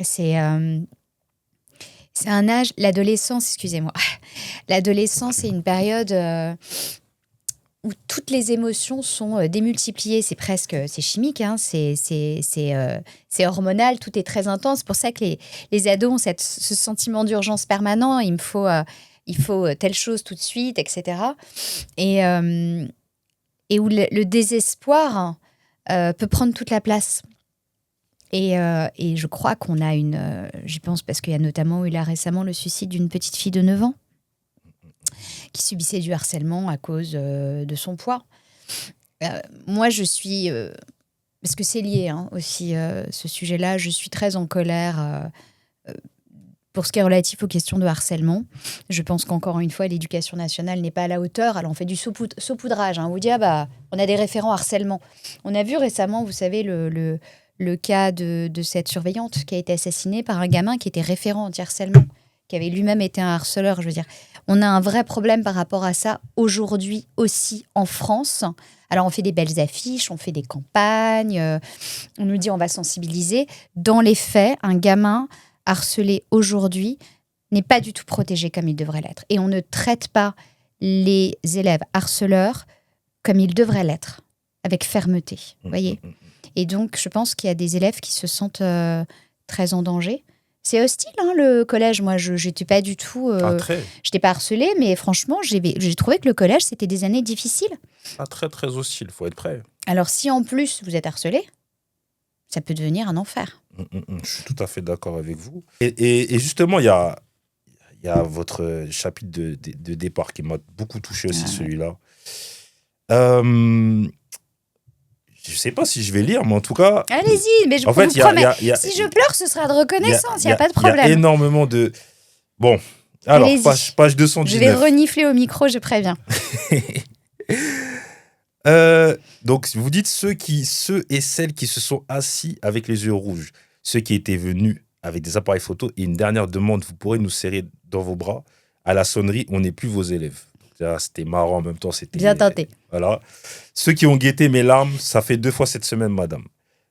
C'est un âge, l'adolescence, excusez-moi. L'adolescence, c'est une période où toutes les émotions sont démultipliées. C'est chimique, hein, c'est hormonal, tout est très intense. C'est pour ça que les ados ont ce sentiment d'urgence permanent. Il faut telle chose tout de suite, etc. Et où le désespoir peut prendre toute la place. Et je crois qu'on a j'y pense parce qu'il y a notamment eu là récemment le suicide d'une petite fille de 9 ans qui subissait du harcèlement à cause de son poids. Moi, je suis... parce que c'est lié aussi, ce sujet-là, je suis très en colère pour ce qui est relatif aux questions de harcèlement. Je pense qu'encore une fois, l'éducation nationale n'est pas à la hauteur. Alors, on fait du saupoudrage. On vous dit, on a des référents harcèlement. On a vu récemment, vous savez, le cas de cette surveillante qui a été assassinée par un gamin qui était référent anti-harcèlement, qui avait lui-même été un harceleur, je veux dire. On a un vrai problème par rapport à ça aujourd'hui aussi en France. Alors, on fait des belles affiches, on fait des campagnes, on nous dit on va sensibiliser. Dans les faits, un gamin harcelé aujourd'hui n'est pas du tout protégé comme il devrait l'être. Et on ne traite pas les élèves harceleurs comme ils devraient l'être, avec fermeté, vous voyez. Et donc, je pense qu'il y a des élèves qui se sentent très en danger. C'est hostile, le collège. Moi, je n'étais pas du tout... je n'étais pas harcelée, mais franchement, j'ai trouvé que le collège, c'était des années difficiles. Très, très hostile. Il faut être prêt. Alors, si en plus, vous êtes harcelé, ça peut devenir un enfer. Je suis tout à fait d'accord avec vous. Et justement, il y a votre chapitre de départ qui m'a beaucoup touché aussi, celui-là. je sais pas si je vais lire, mais en tout cas, Allez-y, mais je en vous fait, promets. Si je pleure, ce sera de reconnaissance, il n'y a pas de il y a problème. énormément de... Bon, alors, Allez-y. page Je vais 219. renifler au micro, je préviens. Donc, vous dites ceux et celles qui se sont assis avec les yeux rouges, ceux qui étaient venus avec des appareils photo et une dernière demande, vous pourrez nous serrer dans vos bras. À la sonnerie, on n'est plus vos élèves. Là, c'était marrant en même temps. C'était Bien tenté. Voilà. Ceux qui ont guetté mes larmes, ça fait 2 fois cette semaine, madame.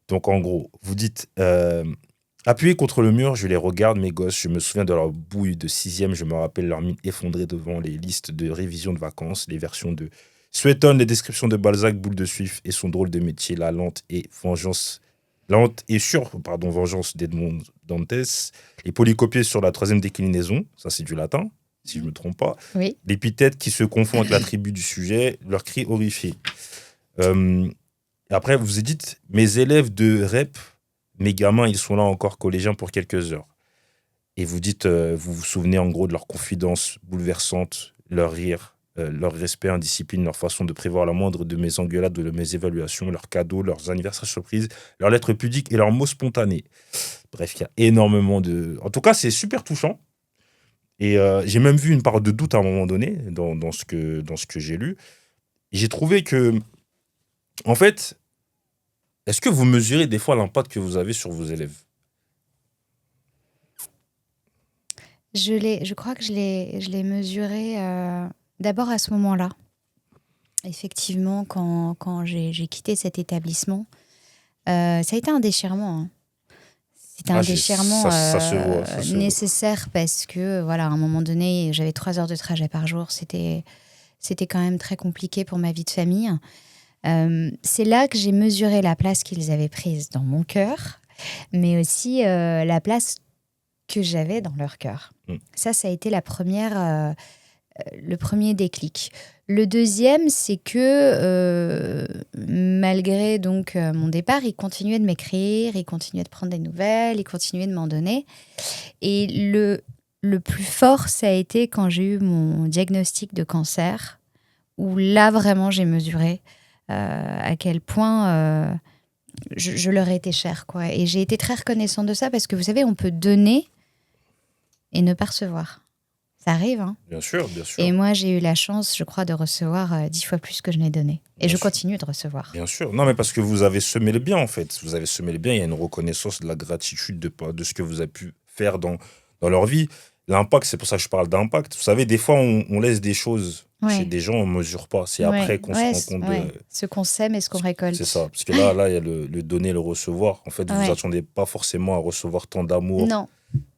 Donc, en gros, vous dites appuyés contre le mur, je les regarde, mes gosses. Je me souviens de leur bouille de 6e. Je me rappelle leur mine effondrée devant les listes de révision de vacances, les versions de Suétone, les descriptions de Balzac, Boule de Suif et son drôle de métier, la lente et vengeance d'Edmond Dantes, les polycopiés sur la 3e déclinaison, ça c'est du latin, si je ne me trompe pas. Oui. L'épithète qui se confond avec l'attribut du sujet, leur cri horrifié. Après, vous vous dites, mes élèves de REP, mes gamins, ils sont là encore collégiens pour quelques heures. Et vous dites, vous vous souvenez en gros de leurs confidences bouleversantes, leur rire, leur respect, indiscipline, leur façon de prévoir la moindre de mes engueulades ou de mes évaluations, leurs cadeaux, leurs anniversaires surprises, leurs lettres pudiques et leurs mots spontanés. Bref, il y a énormément de... En tout cas, c'est super touchant. Et j'ai même vu une part de doute à un moment donné dans ce que j'ai lu. Et j'ai trouvé que, en fait, est-ce que vous mesurez des fois l'impact que vous avez sur vos élèves ? Je crois que je l'ai mesuré d'abord à ce moment-là. Effectivement, quand j'ai quitté cet établissement, ça a été un déchirement. Hein. C'était un déchirement ça se voit, nécessaire parce que, voilà, à un moment donné, j'avais 3 heures de trajet par jour. C'était quand même très compliqué pour ma vie de famille. C'est là que j'ai mesuré la place qu'ils avaient prise dans mon cœur, mais aussi la place que j'avais dans leur cœur. Ça a été le premier déclic. Le deuxième, c'est que malgré donc mon départ, ils continuaient de m'écrire, ils continuaient de prendre des nouvelles, ils continuaient de m'en donner. Et le plus fort, ça a été quand j'ai eu mon diagnostic de cancer, où là, vraiment, j'ai mesuré à quel point je leur étais chère, quoi. Et j'ai été très reconnaissante de ça, parce que vous savez, on peut donner et ne pas recevoir. Ça arrive, hein. Bien sûr, bien sûr. Et moi, j'ai eu la chance, je crois, de recevoir 10 fois plus que je n'ai donné. Et je continue de recevoir. Bien sûr. Non, mais parce que vous avez semé le bien, en fait. Vous avez semé le bien, il y a une reconnaissance, de la gratitude de ce que vous avez pu faire dans leur vie. L'impact, c'est pour ça que je parle d'impact. Vous savez, des fois, on laisse des choses chez des gens, on ne mesure pas. C'est après qu'on se rend compte de... Ce qu'on sème et ce qu'on récolte. C'est ça. Parce que là, il y a le donner, le recevoir. En fait, vous vous attendez pas forcément à recevoir tant d'amour. Non.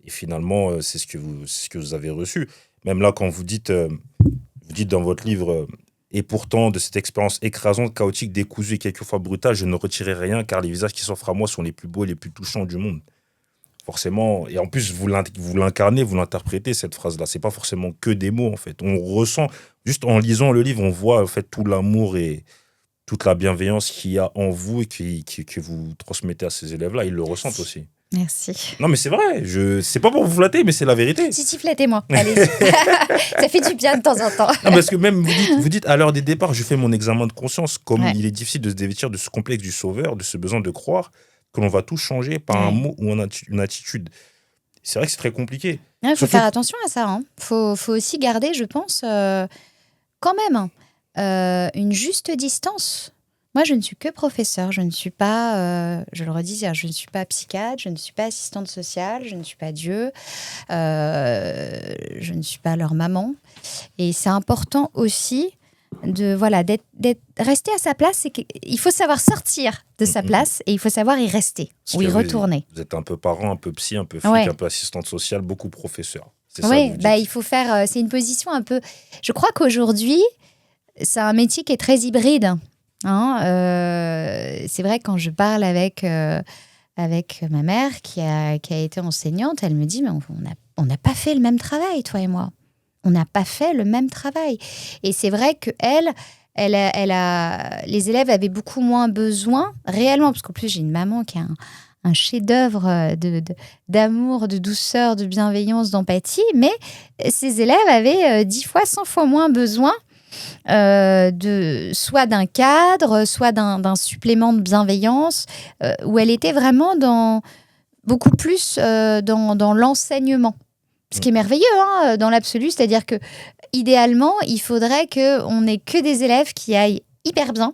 Et finalement, c'est ce que vous avez reçu. Même là, quand vous dites dans votre livre et pourtant, de cette expérience écrasante, chaotique, décousue et quelquefois brutale, je ne retirerai rien, car les visages qui s'offrent à moi sont les plus beaux et les plus touchants du monde. Forcément. Et en plus, vous l'incarnez, vous l'interprétez, cette phrase-là. C'est pas forcément que des mots, en fait. On ressent, juste en lisant le livre, on voit en fait tout l'amour et toute la bienveillance qu'il y a en vous et que vous transmettez à ces élèves-là. Ils le ressentent aussi. Merci. Non, mais c'est vrai. C'est pas pour vous flatter, mais c'est la vérité. Si, flattez-moi. Allez-y. Ça fait du bien de temps en temps. Non, parce que même vous dites à l'heure des départs, je fais mon examen de conscience. Comme il est difficile de se dévêtir de ce complexe du sauveur, de ce besoin de croire que l'on va tout changer par un mot ou une attitude. C'est vrai que c'est très compliqué. Il faut faire attention à ça. Hein. Faut aussi garder, je pense, quand même, une juste distance. Moi, je ne suis que professeur. Je ne suis pas, je le redis, je ne suis pas psychiatre, je ne suis pas assistante sociale, je ne suis pas Dieu, je ne suis pas leur maman. Et c'est important aussi d'être rester à sa place. Il faut savoir sortir de sa place et il faut savoir y rester ou y retourner. Vous êtes un peu parent, un peu psy, un peu flic, un peu assistante sociale, beaucoup professeur. Oui, il faut faire. C'est une position un peu. Je crois qu'aujourd'hui, c'est un métier qui est très hybride. Hein, c'est vrai, quand je parle avec ma mère qui a été enseignante, elle me dit mais on n'a pas fait le même travail, toi et moi. On n'a pas fait le même travail. Et c'est vrai que les élèves avaient beaucoup moins besoin, réellement, parce qu'en plus j'ai une maman qui a un chef-d'œuvre d'amour, de douceur, de bienveillance, d'empathie, mais ces élèves avaient 10 fois, 100 fois moins besoin soit d'un cadre, soit d'un supplément de bienveillance, où elle était vraiment beaucoup plus dans l'enseignement. Ce qui est merveilleux dans l'absolu, c'est-à-dire que idéalement, il faudrait qu'on n'ait que des élèves qui aillent hyper bien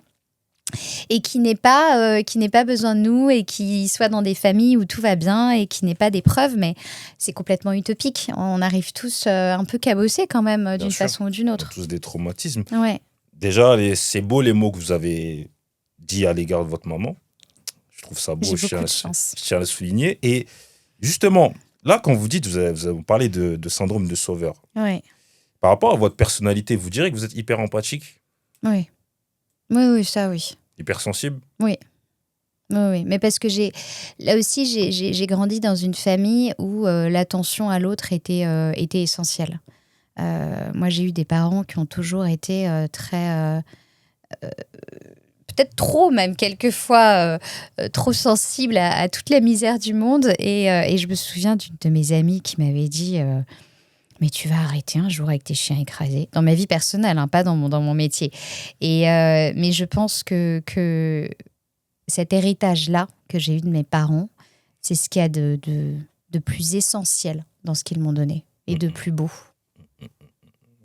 et qui n'aient pas besoin de nous et qui soient dans des familles où tout va bien et qui n'aient pas d'épreuves, mais c'est complètement utopique. On arrive tous un peu cabossés quand même, d'une façon ou d'une On a autre. tous des traumatismes. Ouais. Déjà, c'est beau les mots que vous avez dit à l'égard de votre maman. Je trouve ça beau, J'ai je beaucoup de chance. tiens à le souligner. Et justement, là, quand vous dites, vous avez parlé de syndrome de sauveur. Ouais. Par rapport à votre personnalité, vous direz que vous êtes hyper empathique, Oui. Oui, ça, oui. hypersensible. Oui. Oui, mais parce que là aussi, j'ai grandi dans une famille où l'attention à l'autre était essentielle. Moi, j'ai eu des parents qui ont toujours été très... peut-être trop même, quelquefois, trop sensibles à toute la misère du monde. Et je me souviens d'une de mes amies qui m'avait dit... mais tu vas arrêter un jour avec tes chiens écrasés. Dans ma vie personnelle, pas dans mon métier. Mais je pense que cet héritage-là que j'ai eu de mes parents, c'est ce qu'il y a de plus essentiel dans ce qu'ils m'ont donné et de plus beau.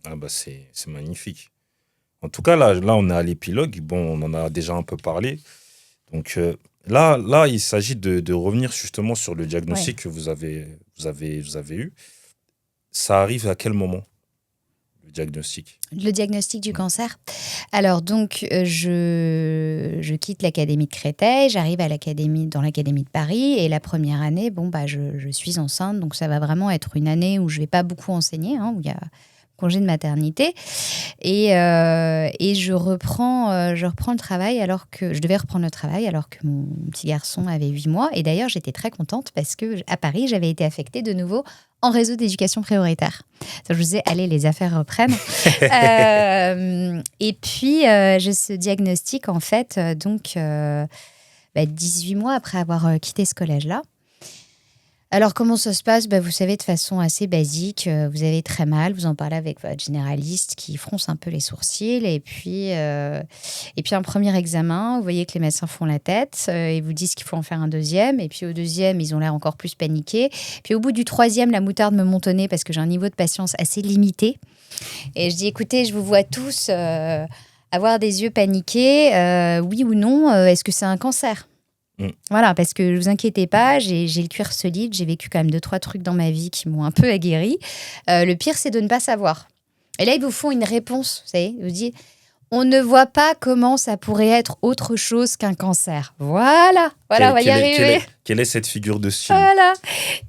Ah bah c'est magnifique. En tout cas, là, on est à l'épilogue. Bon, on en a déjà un peu parlé. Donc là, il s'agit de revenir justement sur le diagnostic que vous avez eu. Ça arrive à quel moment, le diagnostic ? Le diagnostic du cancer. Alors donc, je quitte l'académie de Créteil, j'arrive dans l'académie de Paris, et la première année, je suis enceinte, donc ça va vraiment être une année où je vais pas beaucoup enseigner, où il y a congé de maternité, et je reprends le travail je devais reprendre le travail alors que mon petit garçon avait 8 mois, et d'ailleurs j'étais très contente parce que à Paris j'avais été affectée de nouveau en réseau d'éducation prioritaire. Donc, je vous disais, allez, les affaires reprennent. Et puis, j'ai ce diagnostic, en fait, 18 mois après avoir quitté ce collège-là. Alors, comment ça se passe ? Vous savez, de façon assez basique, vous avez très mal, vous en parlez avec votre généraliste qui fronce un peu les sourcils, et puis un premier examen, vous voyez que les médecins font la tête, et vous disent qu'il faut en faire un deuxième, et puis au deuxième, ils ont l'air encore plus paniqués. Puis au bout du troisième, la moutarde me monte au nez parce que j'ai un niveau de patience assez limité. Et je dis, écoutez, je vous vois tous avoir des yeux paniqués, oui ou non, est-ce que c'est un cancer ? Voilà, parce que ne vous inquiétez pas, j'ai le cuir solide, j'ai vécu quand même 2-3 trucs dans ma vie qui m'ont un peu aguerri. Le pire, c'est de ne pas savoir. Et là, ils vous font une réponse, vous savez, ils vous disent, on ne voit pas comment ça pourrait être autre chose qu'un cancer. Voilà, on va y arriver. Quelle est cette figure de style ? Voilà.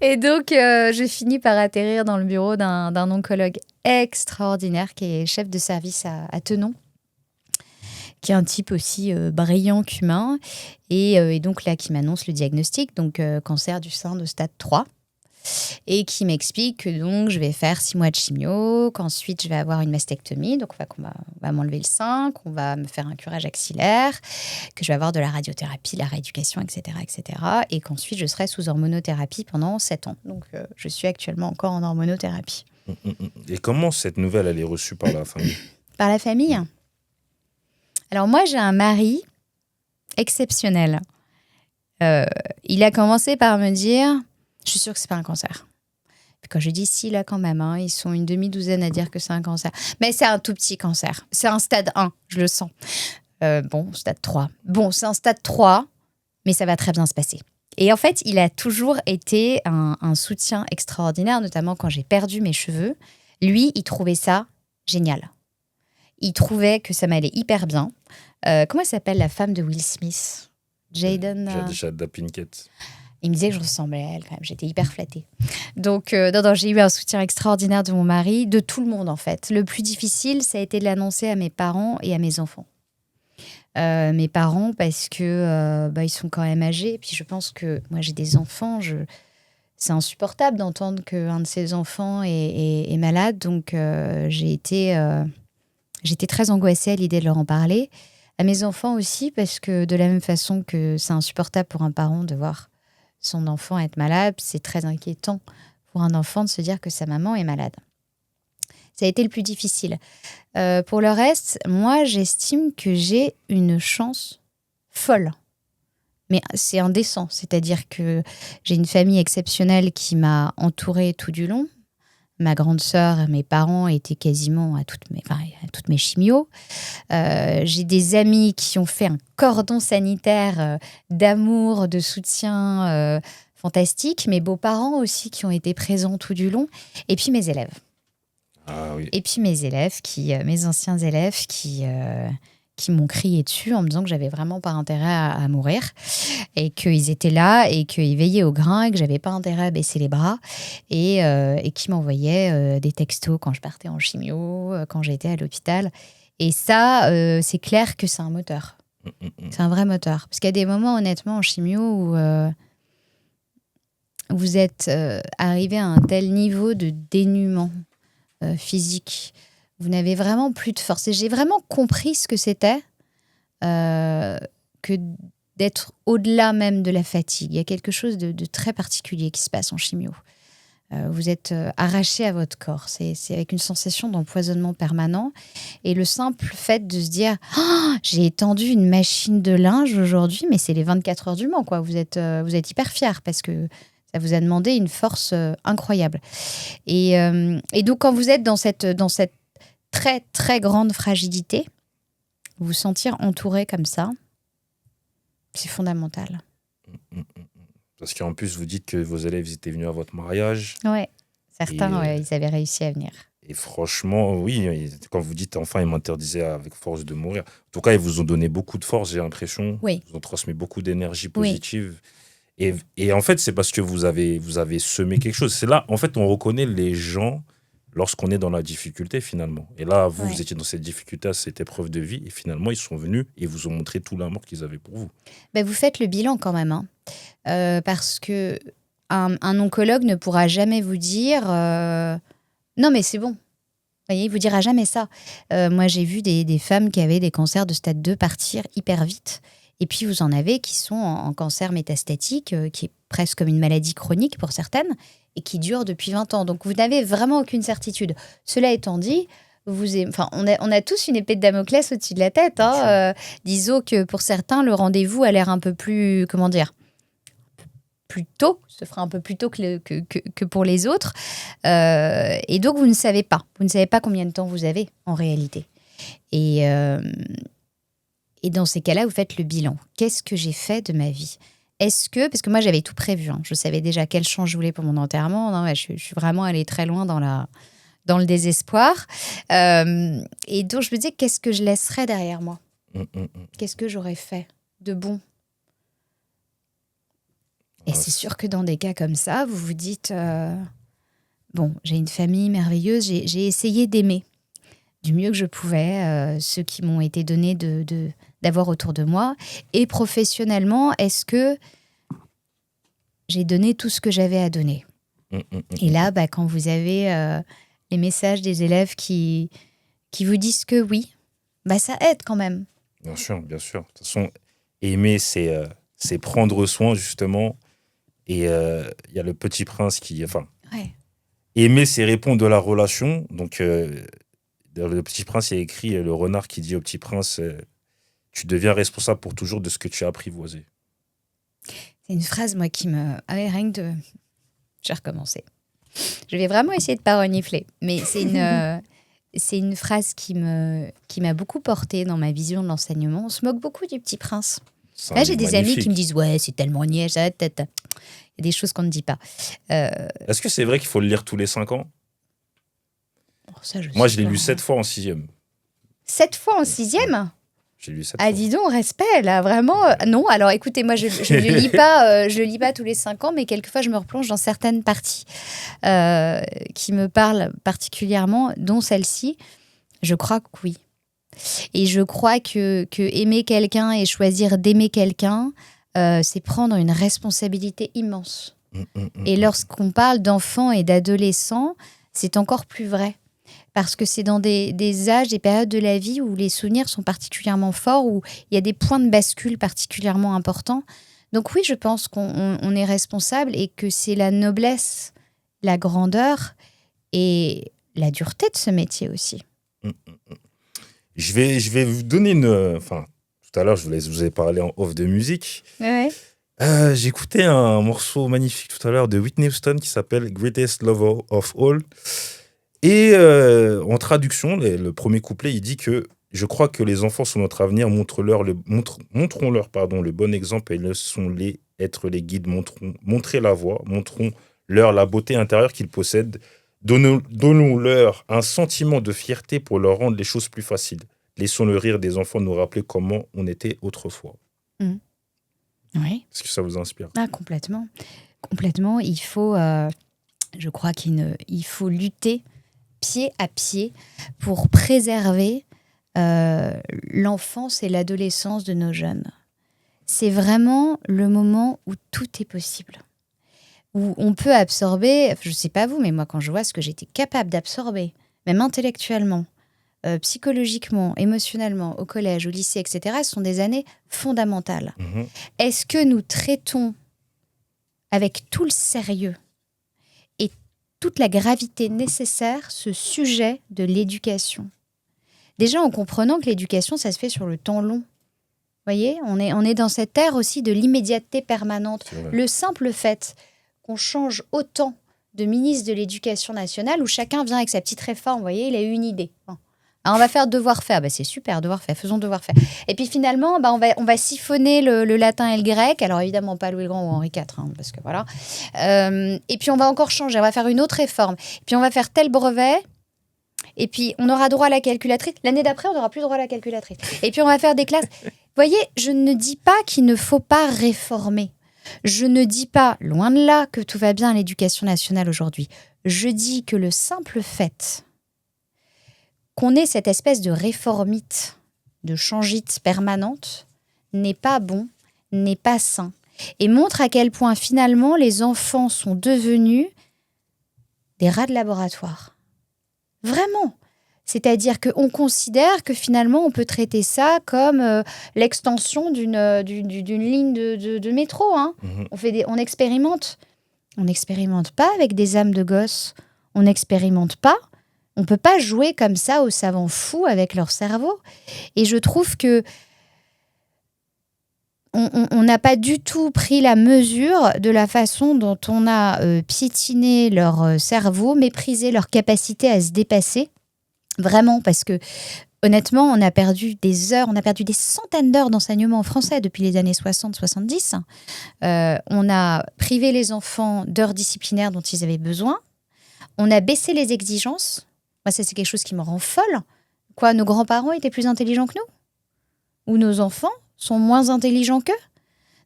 Et donc, je finis par atterrir dans le bureau d'un oncologue extraordinaire qui est chef de service à Tenon, qui est un type aussi brillant qu'humain, et donc là, qui m'annonce le diagnostic, donc cancer du sein de stade 3, et qui m'explique que donc je vais faire 6 mois de chimio, qu'ensuite je vais avoir une mastectomie, donc on va m'enlever le sein, qu'on va me faire un curage axillaire, que je vais avoir de la radiothérapie, de la rééducation, etc., et qu'ensuite je serai sous hormonothérapie pendant 7 ans. Donc je suis actuellement encore en hormonothérapie. Et comment cette nouvelle, elle est reçue par la famille ? Par la famille ? Alors moi, j'ai un mari exceptionnel. Il a commencé par me dire, je suis sûre que c'est pas un cancer. Puis quand je dis si, là quand même, ils sont une demi-douzaine à dire que c'est un cancer. Mais c'est un tout petit cancer. C'est un stade 1, je le sens. Stade 3. Bon, c'est un stade 3, mais ça va très bien se passer. Et en fait, il a toujours été un soutien extraordinaire, notamment quand j'ai perdu mes cheveux. Lui, il trouvait ça génial. Il trouvait que ça m'allait hyper bien. Comment elle s'appelle, la femme de Will Smith ? Jada Pinkett. Il me disait que je ressemblais à elle quand même. J'étais hyper flattée. Donc, j'ai eu un soutien extraordinaire de mon mari, de tout le monde en fait. Le plus difficile, ça a été de l'annoncer à mes parents et à mes enfants. Mes parents, parce que ils sont quand même âgés. Et puis je pense que moi, j'ai des enfants. C'est insupportable d'entendre qu'un de ses enfants est malade. Donc, j'étais très angoissée à l'idée de leur en parler. À mes enfants aussi, parce que de la même façon que c'est insupportable pour un parent de voir son enfant être malade, c'est très inquiétant pour un enfant de se dire que sa maman est malade. Ça a été le plus difficile. Pour le reste, moi, j'estime que j'ai une chance folle. Mais c'est indécent. C'est-à-dire que j'ai une famille exceptionnelle qui m'a entourée tout du long. Ma grande sœur, mes parents étaient quasiment à toutes mes chimios. J'ai des amis qui ont fait un cordon sanitaire d'amour, de soutien fantastique. Mes beaux-parents aussi qui ont été présents tout du long. Et puis mes élèves. Ah oui. Et puis mes élèves, mes anciens élèves qui m'ont crié dessus en me disant que j'avais vraiment pas intérêt à mourir et qu'ils étaient là et qu'ils veillaient au grain et que j'avais pas intérêt à baisser les bras et qui m'envoyaient des textos quand je partais en chimio, quand j'étais à l'hôpital. Et ça, c'est clair que c'est un moteur. C'est un vrai moteur. Parce qu'il y a des moments, honnêtement, en chimio où vous êtes arrivé à un tel niveau de dénuement physique. Vous n'avez vraiment plus de force. Et j'ai vraiment compris ce que c'était que d'être au-delà même de la fatigue. Il y a quelque chose de très particulier qui se passe en chimio. Vous êtes arraché à votre corps. C'est avec une sensation d'empoisonnement permanent. Et le simple fait de se dire oh, « j'ai étendu une machine de linge aujourd'hui », mais c'est les 24 heures du Mans, quoi. Vous êtes hyper fiers parce que ça vous a demandé une force incroyable. Et donc, quand vous êtes dans cette très, très grande fragilité, vous sentir entouré comme ça, c'est fondamental. Parce qu'en plus, vous dites que vos élèves étaient venus à votre mariage. Ouais, certains, ils avaient réussi à venir. Et franchement, oui, quand vous dites enfin, ils m'interdisaient avec force de mourir. En tout cas, ils vous ont donné beaucoup de force, j'ai l'impression. Oui. Ils vous ont transmis beaucoup d'énergie positive. Oui. Et en fait, c'est parce que vous avez semé quelque chose. C'est là, en fait, on reconnaît les gens lorsqu'on est dans la difficulté, finalement. Et là, vous étiez dans cette difficulté, cette épreuve de vie. Et finalement, ils sont venus et vous ont montré tout l'amour qu'ils avaient pour vous. Ben, vous faites le bilan quand même. Parce que un oncologue ne pourra jamais vous dire non, mais c'est bon. Vous voyez, il vous dira jamais ça. Moi, j'ai vu des femmes qui avaient des cancers de stade 2 partir hyper vite. Et puis, vous en avez qui sont en cancer métastatique, qui est presque comme une maladie chronique pour certaines, et qui dure depuis 20 ans. Donc, vous n'avez vraiment aucune certitude. Cela étant dit, on a tous une épée de Damoclès au-dessus de la tête. Disons que pour certains, le rendez-vous a l'air un peu plus, plus tôt, se fera un peu plus tôt que pour les autres. Et donc, vous ne savez pas. Vous ne savez pas combien de temps vous avez, en réalité. Et dans ces cas-là, vous faites le bilan. Qu'est-ce que j'ai fait de ma vie ? Parce que moi, j'avais tout prévu. Je savais déjà quel chant je voulais pour mon enterrement. Je suis vraiment allée très loin dans le désespoir. Et donc, je me disais, qu'est-ce que je laisserais derrière moi ? Qu'est-ce que j'aurais fait de bon ? Et c'est sûr que dans des cas comme ça, vous vous dites, bon, j'ai une famille merveilleuse, j'ai essayé d'aimer du mieux que je pouvais ceux qui m'ont été donnés d'avoir autour de moi. Et professionnellement, est-ce que j'ai donné tout ce que j'avais à donner ? Et là, quand vous avez les messages des élèves qui vous disent que oui, ça aide quand même. Bien sûr, bien sûr. De toute façon, aimer, c'est prendre soin, justement. Et il y a le Petit Prince qui... Aimer, c'est répondre de la relation. Donc, dans le Petit Prince, il y a écrit le renard qui dit au Petit Prince tu deviens responsable pour toujours de ce que tu as apprivoisé. C'est une phrase, moi, qui me... rien que de... J'ai recommencé. Je vais vraiment essayer de ne pas renifler. Mais c'est une phrase qui m'a beaucoup portée dans ma vision de l'enseignement. On se moque beaucoup du Petit Prince. Là, j'ai des amis qui me disent « Ouais, c'est tellement niais, ça, il y a des choses qu'on ne dit pas. » Est-ce que c'est vrai qu'il faut le lire tous les 5 ans ? Moi, je l'ai lu 7 fois en 6e. 7 fois en 6e ? J'ai lu 7 fois. Ah, dis donc, respect, là, vraiment. Non, alors écoutez, moi, je le lis pas tous les 5 ans, mais quelquefois, je me replonge dans certaines parties qui me parlent particulièrement, dont celle-ci. Je crois que oui. Et je crois que aimer quelqu'un et choisir d'aimer quelqu'un, c'est prendre une responsabilité immense. Et lorsqu'on parle d'enfants et d'adolescents, c'est encore plus vrai. Parce que c'est dans des âges, des périodes de la vie où les souvenirs sont particulièrement forts, où il y a des points de bascule particulièrement importants. Donc oui, je pense qu'on est responsable et que c'est la noblesse, la grandeur et la dureté de ce métier aussi. Je vais vous donner Enfin, tout à l'heure, je vous ai parlé en off de musique. Ouais. J'écoutais un morceau magnifique tout à l'heure de Whitney Houston qui s'appelle Greatest Lover of All. Et en traduction, le premier couplet, il dit que je crois que les enfants sont notre avenir, montrons-leur le bon exemple et laissons-les être les guides, montrez la voie, montrons-leur la beauté intérieure qu'ils possèdent, donnons-leur un sentiment de fierté pour leur rendre les choses plus faciles. Laissons le rire des enfants nous rappeler comment on était autrefois. Oui. Est-ce que ça vous inspire? Complètement. Complètement. Il faut, je crois qu'il faut lutter pied à pied pour préserver l'enfance et l'adolescence de nos jeunes. C'est vraiment le moment où tout est possible. Où on peut absorber, je ne sais pas vous, mais moi quand je vois ce que j'étais capable d'absorber, même intellectuellement, psychologiquement, émotionnellement, au collège, au lycée, etc., ce sont des années fondamentales. Est-ce que nous traitons avec tout le sérieux et toute la gravité nécessaire ce sujet de l'éducation? Déjà en comprenant que l'éducation, ça se fait sur le temps long. Vous voyez, on est dans cette ère aussi de l'immédiateté permanente. Le simple fait qu'on change autant de ministre de l'Éducation nationale où chacun vient avec sa petite réforme, vous voyez, il a eu une idée. Alors on va faire devoir faire, c'est super, devoir faire, faisons devoir faire. Et puis finalement, on va siphonner le latin et le grec, alors évidemment pas Louis le Grand ou Henri IV, parce que voilà. Et puis on va encore changer, on va faire une autre réforme. Puis on va faire tel brevet, et puis on aura droit à la calculatrice. L'année d'après, on n'aura plus droit à la calculatrice. Et puis on va faire des classes. Vous voyez, je ne dis pas qu'il ne faut pas réformer. Je ne dis pas, loin de là, que tout va bien à l'éducation nationale aujourd'hui. Je dis que le simple fait qu'on ait cette espèce de réformite, de changite permanente, n'est pas bon, n'est pas sain. Et montre à quel point, finalement, les enfants sont devenus des rats de laboratoire. Vraiment. C'est-à-dire qu'on considère que finalement, on peut traiter ça comme l'extension d'une ligne de métro. On expérimente. On n'expérimente pas avec des âmes de gosses. On n'expérimente pas. On ne peut pas jouer comme ça aux savants fous avec leur cerveau. Et je trouve que on n'a pas du tout pris la mesure de la façon dont on a piétiné leur cerveau, méprisé leur capacité à se dépasser. Vraiment, parce que honnêtement, on a perdu des heures, on a perdu des centaines d'heures d'enseignement en français depuis les années 60-70. On a privé les enfants d'heures disciplinaires dont ils avaient besoin. On a baissé les exigences. Moi, ça, c'est quelque chose qui me rend folle. Quoi, nos grands-parents étaient plus intelligents que nous? Ou nos enfants sont moins intelligents qu'eux?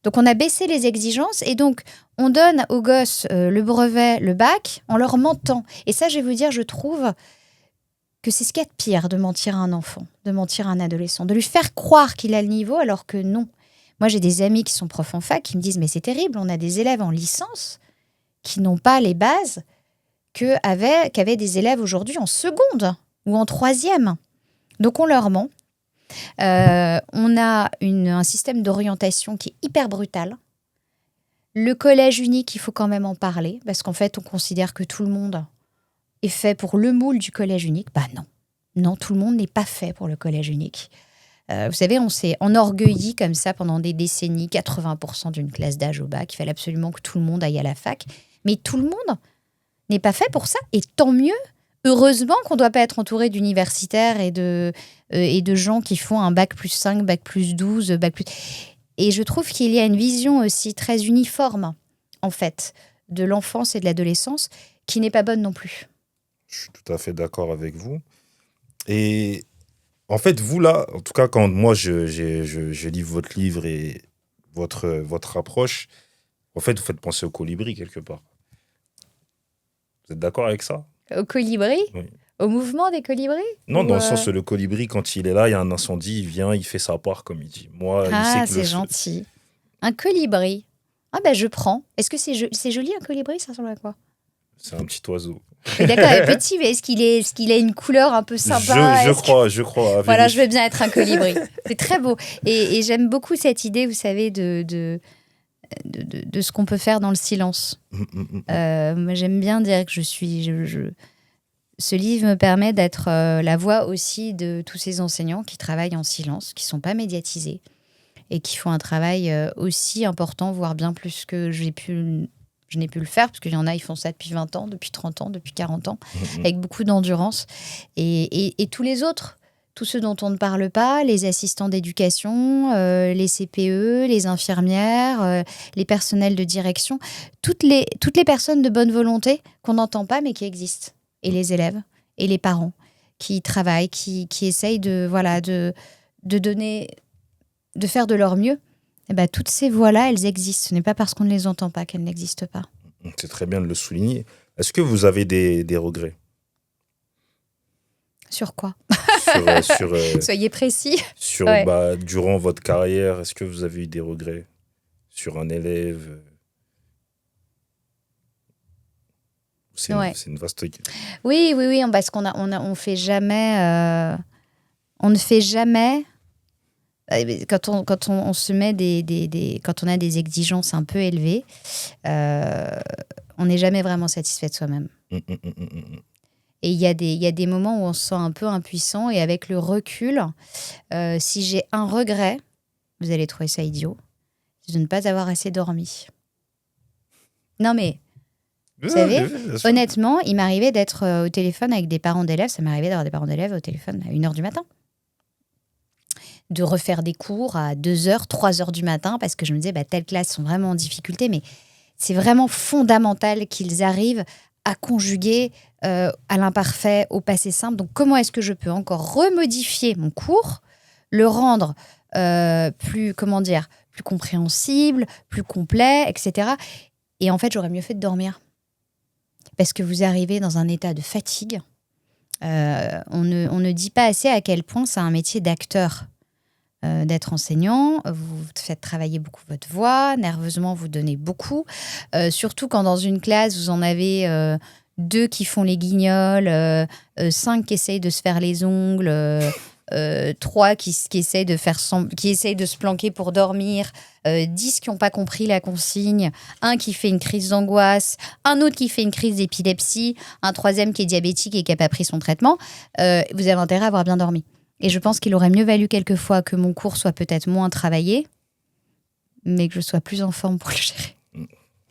Donc, on a baissé les exigences et donc, on donne aux gosses le brevet, le bac, en leur mentant. Et ça, je vais vous dire, je trouve que c'est ce qu'il y a de pire de mentir à un enfant, de mentir à un adolescent, de lui faire croire qu'il a le niveau alors que non. Moi, j'ai des amis qui sont profs en fac qui me disent « mais c'est terrible, on a des élèves en licence qui n'ont pas les bases qu'avaient des élèves aujourd'hui en seconde ou en troisième. » Donc, on leur ment. On a un système d'orientation qui est hyper brutal. Le collège unique, il faut quand même en parler parce qu'en fait, on considère que tout le monde est fait pour le moule du collège unique. Bah non. Non, tout le monde n'est pas fait pour le collège unique. Vous savez, on s'est enorgueilli comme ça pendant des décennies, 80% d'une classe d'âge au bac. Il fallait absolument que tout le monde aille à la fac. Mais tout le monde n'est pas fait pour ça. Et tant mieux. Heureusement qu'on ne doit pas être entouré d'universitaires et de gens qui font un bac plus 5, bac plus 12, bac plus... Et je trouve qu'il y a une vision aussi très uniforme, en fait, de l'enfance et de l'adolescence qui n'est pas bonne non plus. Je suis tout à fait d'accord avec vous. Et en fait, vous là, en tout cas, quand moi je lis votre livre et votre approche, en fait, vous faites penser au colibri quelque part. Vous êtes d'accord avec ça? Au colibri? Oui. Au mouvement des colibris? Non, dans le sens où le colibri, quand il est là, il y a un incendie, il vient, il fait sa part, comme il dit. Moi, il sait que c'est gentil. Un colibri. Ah ben, je prends. Est-ce que c'est joli un colibri? Ça ressemble à quoi? C'est un petit oiseau. D'accord, il est petit, mais est-ce qu'il a une couleur un peu sympa? Je crois. Voilà, je veux bien être un colibri. C'est très beau. Et j'aime beaucoup cette idée, vous savez, de ce qu'on peut faire dans le silence. Moi, j'aime bien dire que Ce livre me permet d'être la voix aussi de tous ces enseignants qui travaillent en silence, qui ne sont pas médiatisés et qui font un travail aussi important, voire bien plus que je n'ai pu le faire, parce qu'il y en a, ils font ça depuis 20 ans, depuis 30 ans, depuis 40 ans, avec beaucoup d'endurance. Et tous les autres, tous ceux dont on ne parle pas, les assistants d'éducation, les CPE, les infirmières, les personnels de direction, toutes les personnes de bonne volonté qu'on n'entend pas mais qui existent. Et les élèves et les parents qui travaillent, qui essayent de donner, de faire de leur mieux. Et ben, toutes ces voix-là, elles existent. Ce n'est pas parce qu'on ne les entend pas qu'elles n'existent pas. C'est très bien de le souligner. Est-ce que vous avez des regrets? Sur quoi? Soyez précis. Ouais. Durant votre carrière, est-ce que vous avez eu des regrets sur un élève? C'est une vaste... Oui, parce qu'on on fait jamais... on ne fait jamais... Quand on se met quand on a des exigences un peu élevées, on n'est jamais vraiment satisfait de soi-même. Et il y a des moments où on se sent un peu impuissant. Et avec le recul, si j'ai un regret, vous allez trouver ça idiot, c'est de ne pas avoir assez dormi. Non mais, vous savez, honnêtement, il m'arrivait d'être au téléphone avec des parents d'élèves. Ça m'arrivait d'avoir des parents d'élèves au téléphone à 1h du matin. De refaire des cours à 2h, 3h du matin, parce que je me disais, telles classes sont vraiment en difficulté, mais c'est vraiment fondamental qu'ils arrivent à conjuguer à l'imparfait, au passé simple. Donc, comment est-ce que je peux encore remodifier mon cours, le rendre plus compréhensible, plus complet, etc. Et en fait, j'aurais mieux fait de dormir. Parce que vous arrivez dans un état de fatigue. On ne dit pas assez à quel point c'est un métier d'acteur. D'être enseignant, vous faites travailler beaucoup votre voix, nerveusement vous donnez beaucoup, surtout quand dans une classe vous en avez 2 qui font les guignols, 5 qui essayent de se faire les ongles, 3 qui essayent qui essayent de se planquer pour dormir, 10 qui n'ont pas compris la consigne, 1 qui fait une crise d'angoisse, un autre qui fait une crise d'épilepsie, un 3e qui est diabétique et qui n'a pas pris son traitement, vous avez intérêt à avoir bien dormi. Et je pense qu'il aurait mieux valu quelquefois que mon cours soit peut-être moins travaillé, mais que je sois plus en forme pour le gérer.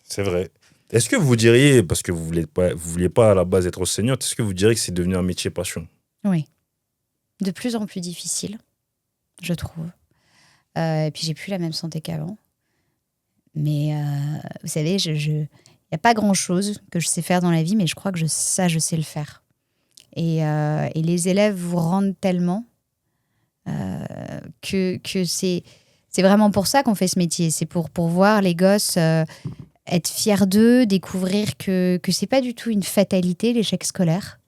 C'est vrai. Est-ce que vous diriez, parce que vous vouliez pas à la base être enseignante, est-ce que vous diriez que c'est devenu un métier passion? Oui. De plus en plus difficile, je trouve. Et puis j'ai plus la même santé qu'avant. Mais vous savez, il n'y a pas grand-chose que je sais faire dans la vie, mais je crois que je sais le faire. Et les élèves vous rendent tellement que c'est vraiment pour ça qu'on fait ce métier. C'est pour voir les gosses être fiers d'eux, découvrir que c'est pas du tout une fatalité, l'échec scolaire.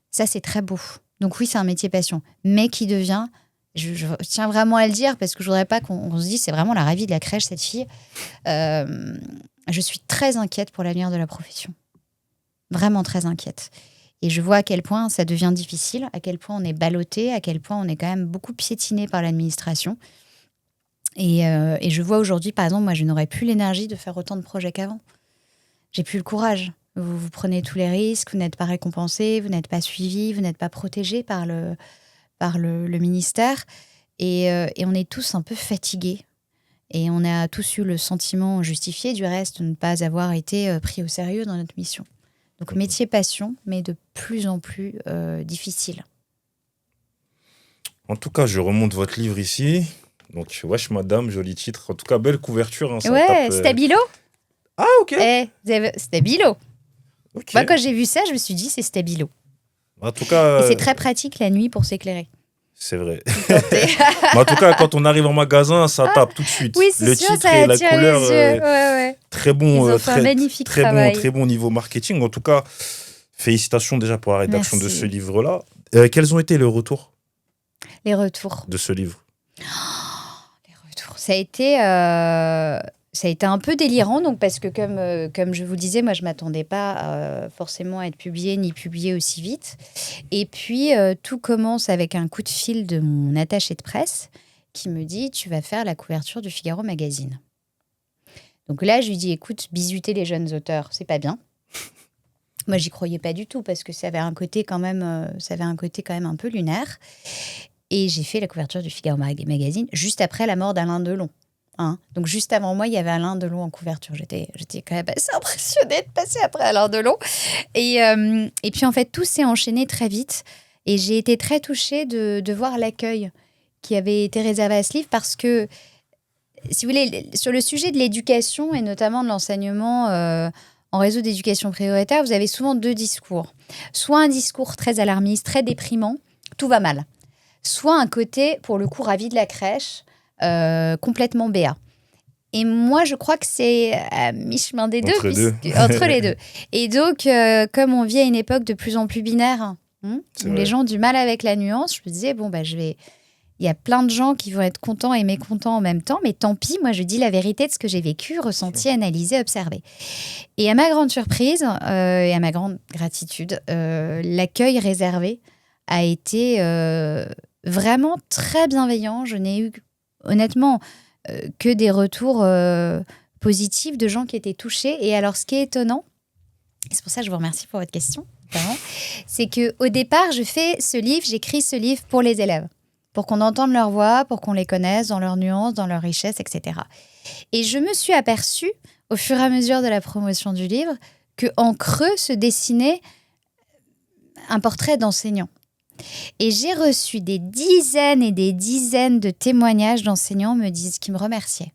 Ça, c'est très beau. Donc oui, c'est un métier passion, mais qui devient... Je tiens vraiment à le dire parce que je voudrais pas qu'on se dise c'est vraiment la ravie de la crèche, cette fille. Je suis très inquiète pour l'avenir de la profession. Vraiment très inquiète. Et je vois à quel point ça devient difficile, à quel point on est ballotté, à quel point on est quand même beaucoup piétiné par l'administration. Et je vois aujourd'hui, par exemple, moi, je n'aurais plus l'énergie de faire autant de projets qu'avant. J'ai plus le courage. Vous prenez tous les risques, vous n'êtes pas récompensé, vous n'êtes pas suivi, vous n'êtes pas protégé par le ministère. Et on est tous un peu fatigués. Et on a tous eu le sentiment justifié, du reste, de ne pas avoir été pris au sérieux dans notre mission. Donc, métier passion, mais de plus en plus difficile. En tout cas, je remonte votre livre ici. Donc, Wesh Madame, joli titre. En tout cas, belle couverture. Hein, ça tape, Stabilo. Ah, ok. Stabilo. Okay. Moi, quand j'ai vu ça, je me suis dit, c'est Stabilo. En tout cas... Et c'est très pratique la nuit pour s'éclairer. C'est vrai. Mais en tout cas, quand on arrive en magasin, ça tape tout de suite. Oui, c'est le sûr, titre ça et la attire couleur, les yeux. Ouais. Très bon, ils ont fait un magnifique travail. Très bon niveau marketing. En tout cas, félicitations déjà pour la rédaction de ce livre-là. Quels ont été les retours de ce livre? Les retours. Ça a été un peu délirant, donc, parce que comme je vous le disais, moi je ne m'attendais pas forcément à être publiée ni publiée aussi vite. Et puis tout commence avec un coup de fil de mon attaché de presse qui me dit « Tu vas faire la couverture du Figaro Magazine ». Donc là, je lui dis « Écoute, bisuter les jeunes auteurs, c'est pas bien. Moi, j'y croyais pas du tout parce que ça avait un côté quand même, un peu lunaire. Et j'ai fait la couverture du Figaro Magazine juste après la mort d'Alain Delon. Hein. Donc, juste avant moi, il y avait Alain Delon en couverture. J'étais quand même assez impressionnée de passer après Alain Delon. Et puis, en fait, tout s'est enchaîné très vite. Et j'ai été très touchée de voir l'accueil qui avait été réservé à ce livre parce que, si vous voulez, sur le sujet de l'éducation et notamment de l'enseignement en réseau d'éducation prioritaire, vous avez souvent deux discours. Soit un discours très alarmiste, très déprimant, tout va mal. Soit un côté, pour le coup, ravi de la crèche, complètement béat. Et moi, je crois que c'est à mi-chemin des deux. Entre les deux. Et donc, comme on vit à une époque de plus en plus binaire, où les gens ont du mal avec la nuance, je me disais, il y a plein de gens qui vont être contents et mécontents en même temps, mais tant pis, moi, je dis la vérité de ce que j'ai vécu, ressenti, analysé, observé. Et à ma grande surprise et à ma grande gratitude, l'accueil réservé a été vraiment très bienveillant. Je n'ai eu honnêtement que des retours positifs de gens qui étaient touchés. Et alors, ce qui est étonnant, et c'est pour ça que je vous remercie pour votre question, c'est qu'au départ, j'écris ce livre pour les élèves, pour qu'on entende leur voix, pour qu'on les connaisse dans leurs nuances, dans leur richesse, etc. Et je me suis aperçue, au fur et à mesure de la promotion du livre, qu'en creux se dessinait un portrait d'enseignant. Et j'ai reçu des dizaines et des dizaines de témoignages d'enseignants qui me remerciaient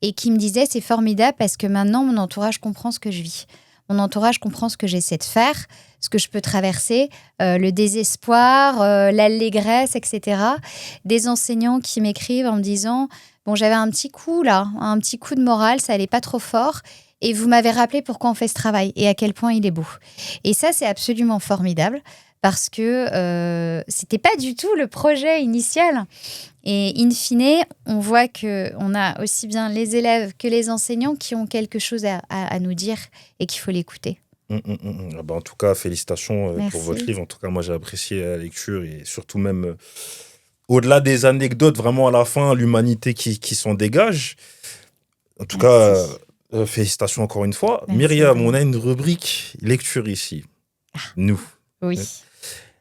et qui me disaient « c'est formidable parce que maintenant mon entourage comprend ce que je vis. Mon entourage comprend ce que j'essaie de faire, ce que je peux traverser, le désespoir, l'allégresse, etc. » Des enseignants qui m'écrivent en me disant « bon, j'avais un petit coup de morale, ça allait pas trop fort. Et vous m'avez rappelé pourquoi on fait ce travail et à quel point il est beau. » Et ça, c'est absolument formidable. Parce que c'était pas du tout le projet initial. Et in fine, on voit qu'on a aussi bien les élèves que les enseignants qui ont quelque chose à nous dire et qu'il faut l'écouter. En tout cas, félicitations pour votre livre. En tout cas, moi, j'ai apprécié la lecture et surtout même, au-delà des anecdotes, vraiment à la fin, l'humanité qui s'en dégage. En tout cas, félicitations encore une fois. Merci, Myriam, on a une rubrique lecture ici. Nous. Oui.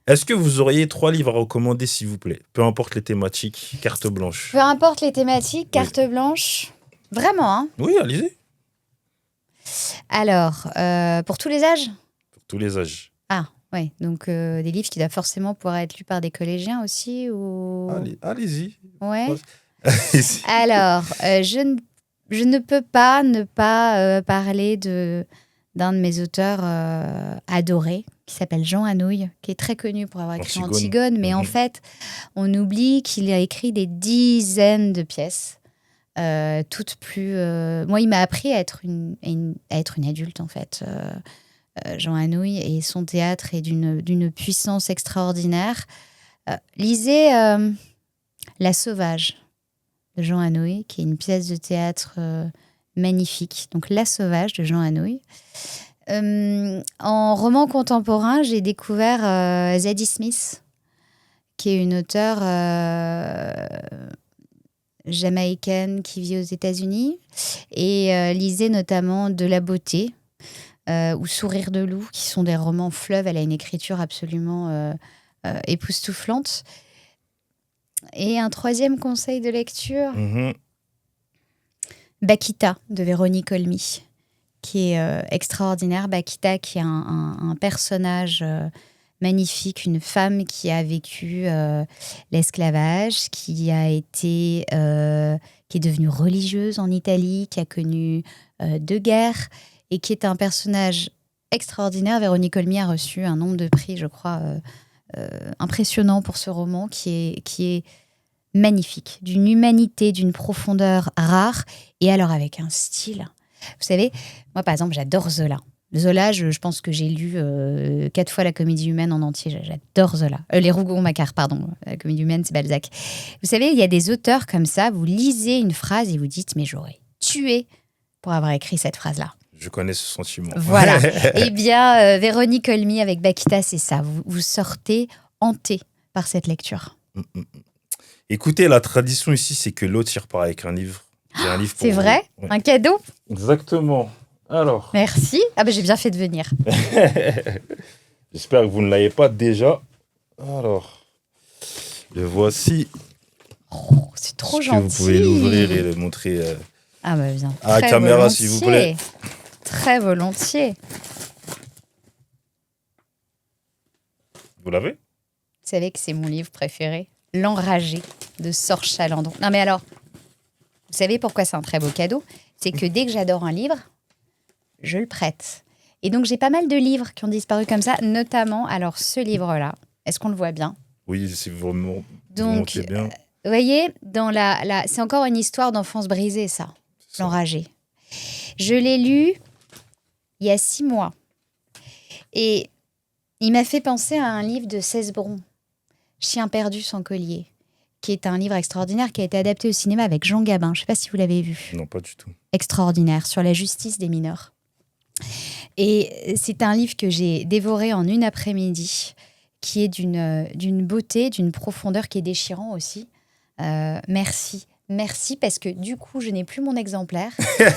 Est-ce que vous auriez 3 livres à recommander, s'il vous plaît? Peu importe les thématiques, carte blanche. Peu importe les thématiques, carte blanche. Vraiment, hein? Oui, allez-y. Alors, pour tous les âges? Pour tous les âges. Ah, oui. Donc, des livres qui doivent forcément pouvoir être lus par des collégiens aussi ou... Allez-y. Ouais. Allez-y. Alors, je ne peux pas ne pas parler d'un de mes auteurs adorés, qui s'appelle Jean Anouilh, qui est très connu pour avoir écrit Antigone, mais en fait, on oublie qu'il a écrit des dizaines de pièces, toutes plus... Moi, il m'a appris à être une adulte, en fait, Jean Anouilh, et son théâtre est d'une puissance extraordinaire. Lisez La Sauvage de Jean Anouilh, qui est une pièce de théâtre magnifique. Donc, La Sauvage de Jean Anouilh. En roman contemporain, j'ai découvert Zadie Smith, qui est une auteure jamaïcaine qui vit aux États-Unis. Et lisez notamment De la beauté ou Sourire de loup, qui sont des romans fleuves. Elle a une écriture absolument époustouflante. Et un troisième conseil de lecture, Bakita de Véronique Olmy, qui est extraordinaire. Bakita, qui est un personnage magnifique, une femme qui a vécu l'esclavage, qui est devenue religieuse en Italie, qui a connu 2 guerres et qui est un personnage extraordinaire. Véronique Olmy a reçu un nombre de prix, je crois, impressionnant pour ce roman qui est magnifique, d'une humanité, d'une profondeur rare, et alors avec un style. Vous savez, moi par exemple, j'adore Zola. Zola, je pense que j'ai lu 4 fois La Comédie humaine en entier. J'adore Zola. Les Rougon-Macquart, pardon. La Comédie humaine, c'est Balzac. Vous savez, il y a des auteurs comme ça, vous lisez une phrase et vous dites, mais j'aurais tué pour avoir écrit cette phrase-là. Je connais ce sentiment. Voilà. Eh bien, Véronique Olmy avec Bakita, c'est ça. Vous sortez hanté par cette lecture. Écoutez, la tradition ici, c'est que l'autre y repart avec un livre. J'ai un livre pour c'est vous. vrai? Ouais. Un cadeau? Exactement. Alors, Merci. Ah ben j'ai bien fait de venir. j'espère que vous ne l'avez pas déjà. Alors, le voici. Oh, c'est trop Est-ce que gentil. vous pouvez l'ouvrir et le montrer Ah bah bien. à la Très caméra, s'il vous plaît. Très volontiers. Vous l'avez? Vous savez que c'est mon livre préféré, L'Enragé de Sorche Chalandon. Non mais alors, vous savez pourquoi c'est un très beau cadeau? C'est que dès que j'adore un livre, je le prête. Et donc j'ai pas mal de livres qui ont disparu comme ça, notamment alors ce livre-là. Est-ce qu'on le voit bien? Oui, si vous Donc, montez bien. Vous voyez, dans c'est encore une histoire d'enfance brisée, ça, C'est ça. L'Enragé. Je l'ai lu il y a 6 mois. Et il m'a fait penser à un livre de Cesbron, Chien perdu sans collier, qui est un livre extraordinaire qui a été adapté au cinéma avec Jean Gabin. Je ne sais pas si vous l'avez vu. Non, pas du tout. Extraordinaire, sur la justice des mineurs. Et c'est un livre que j'ai dévoré en une après-midi, qui est d'une beauté, d'une profondeur qui est déchirant aussi. Merci. Merci, parce que du coup, je n'ai plus mon exemplaire.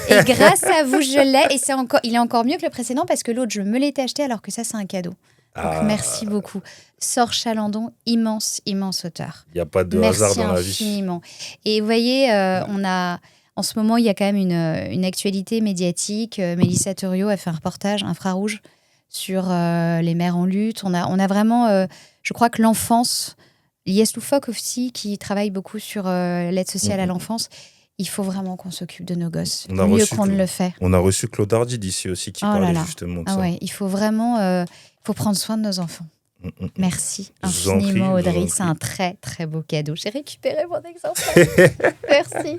Et grâce à vous, je l'ai. Et il est encore mieux que le précédent, parce que l'autre, je me l'étais acheté, alors que ça, c'est un cadeau. Donc, merci beaucoup. Sorche Chalandon, immense, immense auteur. Il n'y a pas de Merci hasard dans la vie. infiniment. Et vous voyez, en ce moment, il y a quand même une actualité médiatique. Mélissa Thuriot a fait un reportage, Infrarouge, sur les mères en lutte. On a vraiment, je crois que l'enfance, Lies Loufoque aussi, qui travaille beaucoup sur l'aide sociale à l'enfance. Il faut vraiment qu'on s'occupe de nos gosses, mieux qu'on ne le fait. On a reçu Claude Hardy d'ici aussi qui parlait justement de ça. Ouais, il faut vraiment faut prendre soin de nos enfants. Merci Je vous en prie, infiniment, je vous en Audrey. prie. C'est un très, très beau cadeau. J'ai récupéré mon exemplaire. Merci.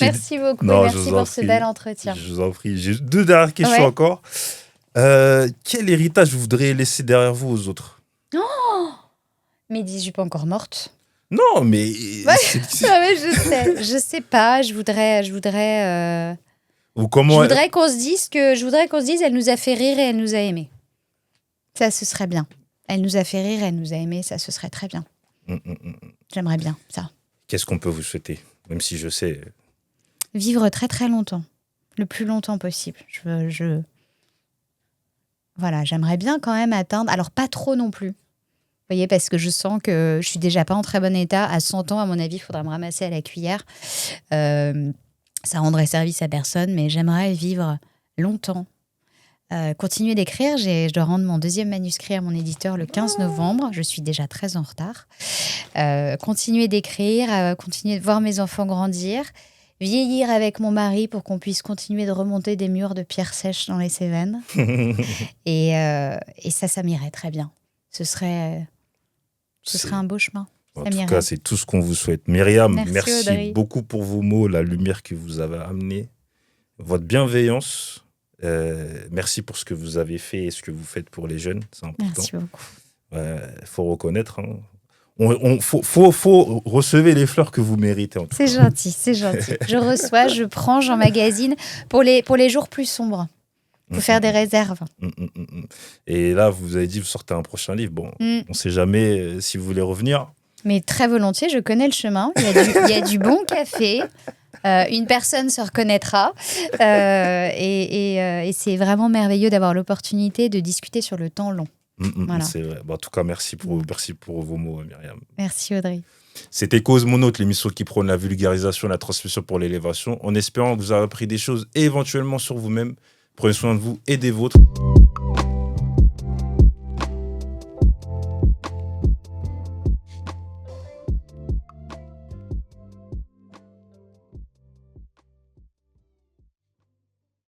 Merci beaucoup. Non, et je merci vous en pour ce prie. bel entretien. Je vous en prie. J'ai 2 dernières questions Ouais. encore. Quel héritage vous voudriez laisser derrière vous aux autres? Mais dis, je suis pas encore morte. Non, mais... Ah ouais, je sais pas. Je voudrais Ou comment... qu'on se dise, elle nous a fait rire et elle nous a aimés. Ça, ce serait bien. Elle nous a fait rire, elle nous a aimés, ça, ce serait très bien. J'aimerais bien ça. Qu'est-ce qu'on peut vous souhaiter? Même si je sais... Vivre très très longtemps, le plus longtemps possible. Voilà, j'aimerais bien quand même atteindre, alors pas trop non plus. Vous voyez, parce que je sens que je suis déjà pas en très bon état. À 100 ans, à mon avis, il faudra me ramasser à la cuillère. Ça rendrait service à personne, mais j'aimerais vivre longtemps. Continuer d'écrire. Je dois rendre mon 2e manuscrit à mon éditeur le 15 novembre. Je suis déjà très en retard. Continuer d'écrire, continuer de voir mes enfants grandir, vieillir avec mon mari pour qu'on puisse continuer de remonter des murs de pierre sèche dans les Cévennes. Et ça m'irait très bien. Ce serait un beau chemin. En tout cas, c'est tout ce qu'on vous souhaite. Myriam, merci Audrey. beaucoup pour vos mots, la lumière que vous avez amenée, votre bienveillance. Merci pour ce que vous avez fait et ce que vous faites pour les jeunes. C'est important. Merci beaucoup. Faut reconnaître. Faut recevoir les fleurs que vous méritez. En tout C'est cas. gentil, c'est gentil. Je reçois, je prends, j'emmagasine pour les jours plus sombres. Il faut faire des réserves. Et là, vous avez dit, vous sortez un prochain livre. Bon, on ne sait jamais si vous voulez revenir. Mais très volontiers, je connais le chemin. Il y a du bon café. Une personne se reconnaîtra. Et c'est vraiment merveilleux d'avoir l'opportunité de discuter sur le temps long. Voilà. C'est vrai. Bon, en tout cas, merci pour vos mots, Myriam. Merci, Audrey. C'était Cause Monote, l'émission qui prône la vulgarisation et la transmission pour l'élévation, en espérant que vous avez appris des choses et éventuellement sur vous-même. Prenez soin de vous et des vôtres.